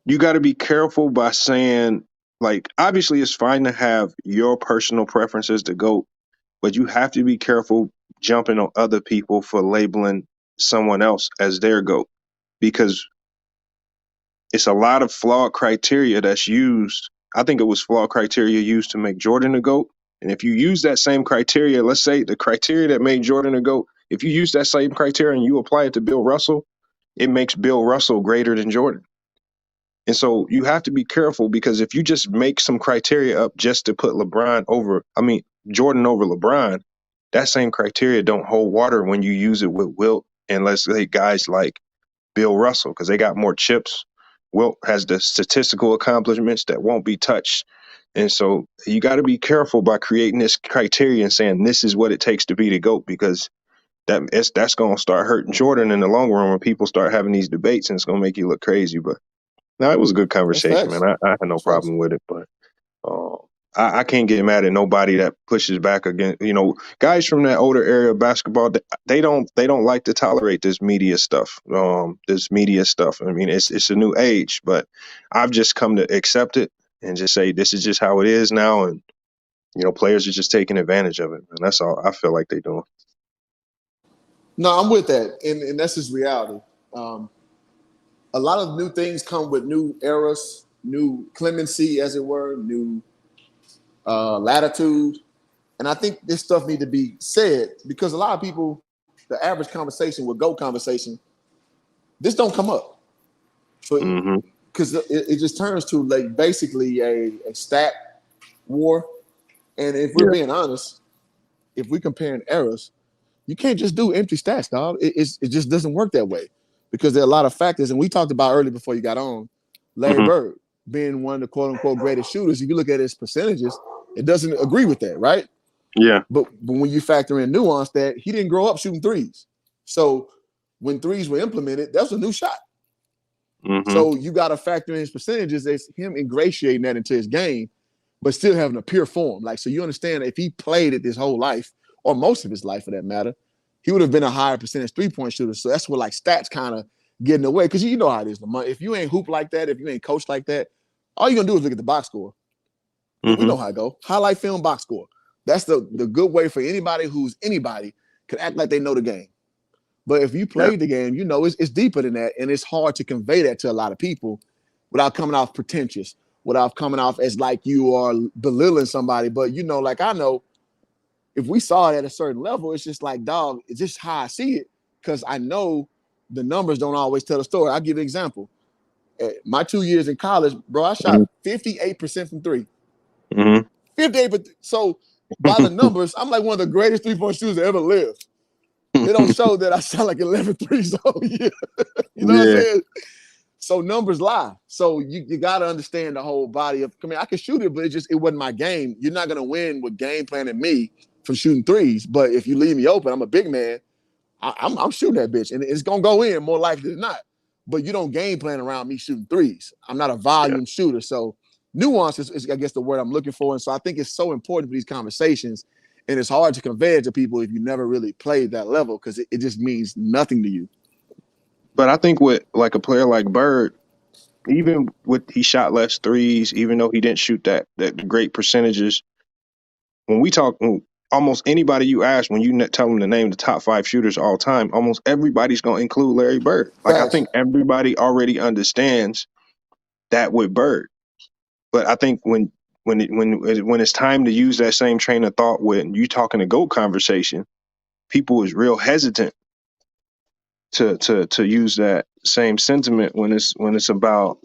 You gotta be careful by saying, like, obviously it's fine to have your personal preferences to GOAT, but you have to be careful jumping on other people for labeling someone else as their GOAT, because it's a lot of flawed criteria that's used. I think it was flawed criteria used to make Jordan a GOAT. And if you use that same criteria, let's say the criteria that made Jordan a GOAT, if you use that same criteria and you apply it to Bill Russell, it makes Bill Russell greater than Jordan. And so you have to be careful, because if you just make some criteria up just to put Jordan over LeBron, that same criteria don't hold water when you use it with Wilt and let's say guys like Bill Russell, because they got more chips. Wilt has the statistical accomplishments that won't be touched. And so you got to be careful by creating this criteria and saying this is what it takes to be the GOAT, because that's going to start hurting Jordan in the long run when people start having these debates, and it's going to make you look crazy. But no, it was a good conversation, man. I had no problem with it, but I can't get mad at nobody that pushes back against, guys from that older area of basketball. They don't like to tolerate this media stuff. I mean, it's a new age, but I've just come to accept it and just say this is just how it is now, and players are just taking advantage of it, and that's all I feel like they're doing. No, I'm with that, and that's just reality. A lot of new things come with new eras, new clemency, as it were, new latitude. And I think this stuff need to be said, because a lot of people, the average conversation with GOAT conversation, this don't come up. So because it just turns to like basically a stat war. And if we're being honest, if we're comparing eras, you can't just do empty stats, dog. It just doesn't work that way because there are a lot of factors. And we talked about earlier before you got on, Larry Bird being one of the quote unquote greatest shooters. If you look at his percentages, it doesn't agree with that, right? Yeah. But when you factor in nuance that he didn't grow up shooting threes. So when threes were implemented, that was a new shot. So you got to factor in his percentages as him ingratiating that into his game, but still having a pure form. Like, so you understand if he played it his whole life, or most of his life for that matter, he would have been a higher percentage three-point shooter. So that's where like stats kind of get in the way. Because you know how it is, Lamont. If you ain't hoop like that, if you ain't coach like that, all you're going to do is look at the box score. We know how it go. Highlight film, box score. That's the good way for anybody who's anybody can act like they know the game. But if you played the game, you know it's deeper than that. And it's hard to convey that to a lot of people without coming off pretentious, without coming off as like you are belittling somebody. But, you know, like I know, if we saw it at a certain level, it's just like, dog, it's just how I see it. Because I know the numbers don't always tell the story. I'll give you an example. My 2 years in college, bro, I shot 58% from three. 58%. So by the numbers, I'm like one of the greatest three-point shooters that ever lived. They don't show that I shot like 11 threes the whole year. You know what I'm saying? So numbers lie. So you got to understand the whole body of, I mean, I can shoot it, but it wasn't my game. You're not going to win with game planning me from shooting threes. But if you leave me open, I'm a big man. I'm shooting that bitch, and it's going to go in more likely than not. But you don't game plan around me shooting threes. I'm not a volume shooter. So nuance is, I guess, the word I'm looking for. And so I think it's so important for these conversations. And it's hard to convey it to people if you never really played that level because it just means nothing to you. But I think with like a player like Bird, even with he shot less threes, even though he didn't shoot that great percentages, when we talk, almost anybody you ask, when you tell them to name the top 5 shooters all time, almost everybody's going to include Larry Bird. Like, I think everybody already understands that with Bird. But I think when it's time to use that same train of thought when you talking a GOAT conversation, people is real hesitant to use that same sentiment when it's about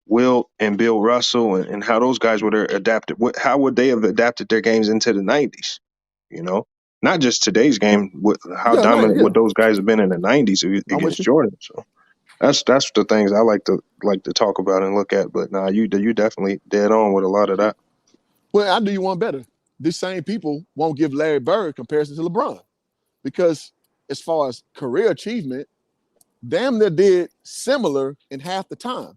Wilt and Bill Russell and how those guys would have adapted. How would they have adapted their games into the 90s? You know, not just today's game. How dominant would those guys have been in the 90s against Jordan? So that's the things I like to talk about and look at. But nah, you definitely dead on with a lot of that. Well, I'll do you one better. These same people won't give Larry Bird comparison to LeBron because as far as career achievement, damn near did similar in half the time.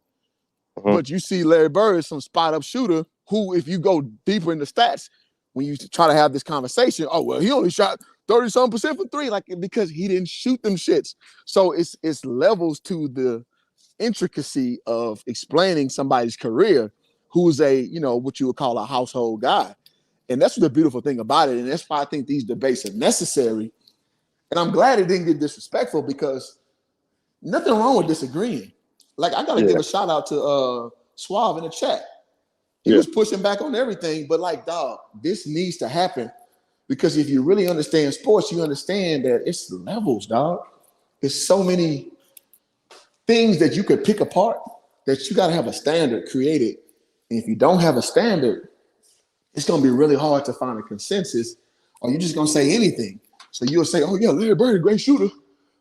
But you see Larry Bird, some spot-up shooter who, if you go deeper in the stats, when you try to have this conversation, oh, well, he only shot 30-something% from three, like because he didn't shoot them shits. So it's levels to the intricacy of explaining somebody's career who's a, you know, what you would call a household guy. And that's the beautiful thing about it. And that's why I think these debates are necessary. And I'm glad it didn't get disrespectful because nothing wrong with disagreeing. Like, I got to give a shout out to Suave in the chat. He was pushing back on everything, but like, dog, this needs to happen because if you really understand sports, you understand that it's levels, dog. There's so many things that you could pick apart that you got to have a standard created. And if you don't have a standard, it's going to be really hard to find a consensus or you're just going to say anything. So you'll say, oh, yeah, Larry Bird, great shooter.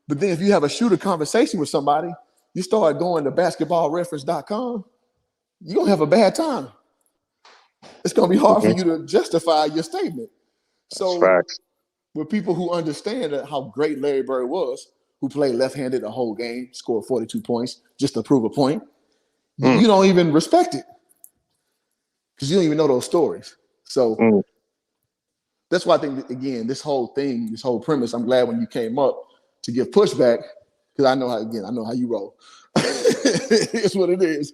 But then if you have a shooter conversation with somebody, you start going to basketballreference.com, you're going to have a bad time. It's going to be hard for you to justify your statement. So with people who understand how great Larry Bird was, who played left-handed the whole game, scored 42 points just to prove a point, you don't even respect it because you don't even know those stories. So that's why I think, again, this whole thing, this whole premise, I'm glad when you came up to give pushback because I know how you roll. It's what it is.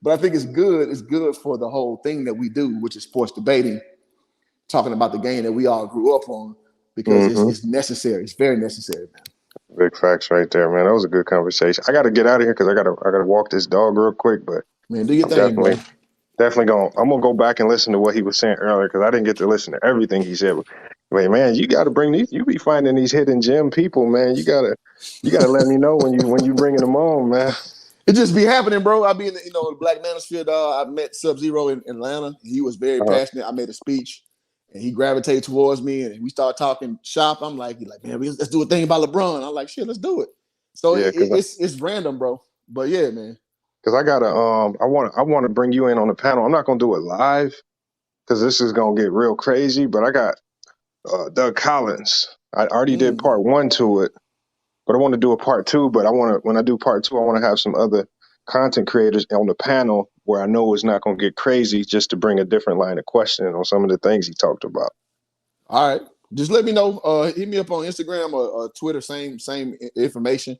But I think it's good. It's good for the whole thing that we do, which is sports debating, talking about the game that we all grew up on because it's necessary. It's very necessary, man. Big facts right there, man. That was a good conversation. I got to get out of here because I gotta walk this dog real quick. But man, do your thing, bro. Definitely I'm gonna go back and listen to what he was saying earlier because I didn't get to listen to everything he said. But man, you got to bring these. You be finding these hidden gem people, man. You gotta let me know when you bringing them on, man. It just be happening, bro. I be in the, the Black Manosphere. I met SubZero in Atlanta. He was very passionate. I made a speech, and he gravitated towards me, and we started talking shop. I'm like, man, let's do a thing about LeBron. I'm like, shit, let's do it. So yeah, it's random, bro. But yeah, man. Because I gotta I want to bring you in on the panel. I'm not gonna do it live because this is gonna get real crazy. But I got Doug Collins. I already did part 1 to it, but I want to do a part 2. But when I do part 2, I want to have some other content creators on the panel where I know it's not gonna get crazy, just to bring a different line of questioning on some of the things he talked about. All right, just let me know. Hit me up on Instagram or Twitter. Same information.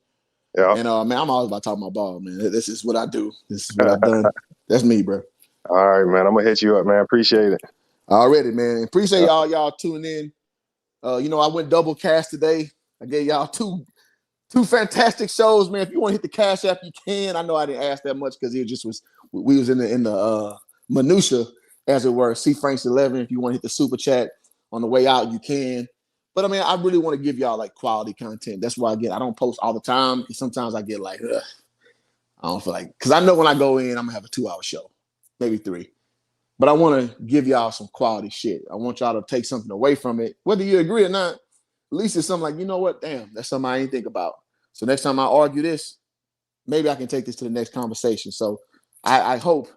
Yeah. And man, I'm always about to talk my ball, man. This is what I do. This is what I've done. That's me, bro. All right, man. I'm gonna hit you up, man. Appreciate it. Already, man. Appreciate y'all tuning in. I went double cast today. I gave y'all two fantastic shows, man. If you want to hit the Cash App, you can. I know I didn't ask that much because we was in the minutia, as it were. C Franks 11. If you want to hit the super chat on the way out, you can. But I mean, I really want to give y'all like quality content. That's why I don't post all the time. Sometimes I get like, ugh, I don't feel like, because I know when I go in, I'm gonna have a 2-hour show, maybe 3. But I want to give y'all some quality shit. I want y'all to take something away from it, whether you agree or not. At least it's something like, you know what? Damn, that's something I didn't think about. So next time I argue this, maybe I can take this to the next conversation. So I hope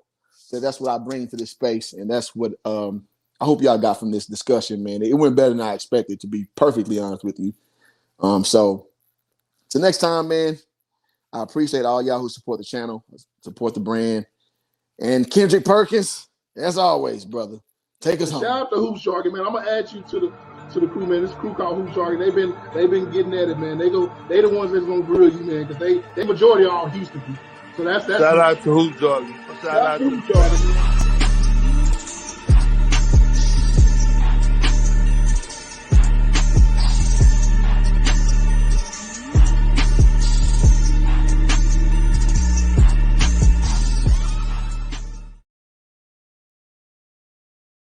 that that's what I bring to this space, and that's what I hope y'all got from this discussion, man. It went better than I expected, to be perfectly honest with you. So till next time, man, I appreciate all y'all who support the channel, support the brand. And Kendrick Perkins, as always, brother, take us home. Shout out to Hoops Jargon, man. I'm gonna add you to the crew, man. This crew called Hoops Jargon. They've been getting at it, man. They the ones that's gonna grill you, man, because they majority are all Houston people. So that's shout out to Hoops Jargon. Shout out to Hoops Jargon.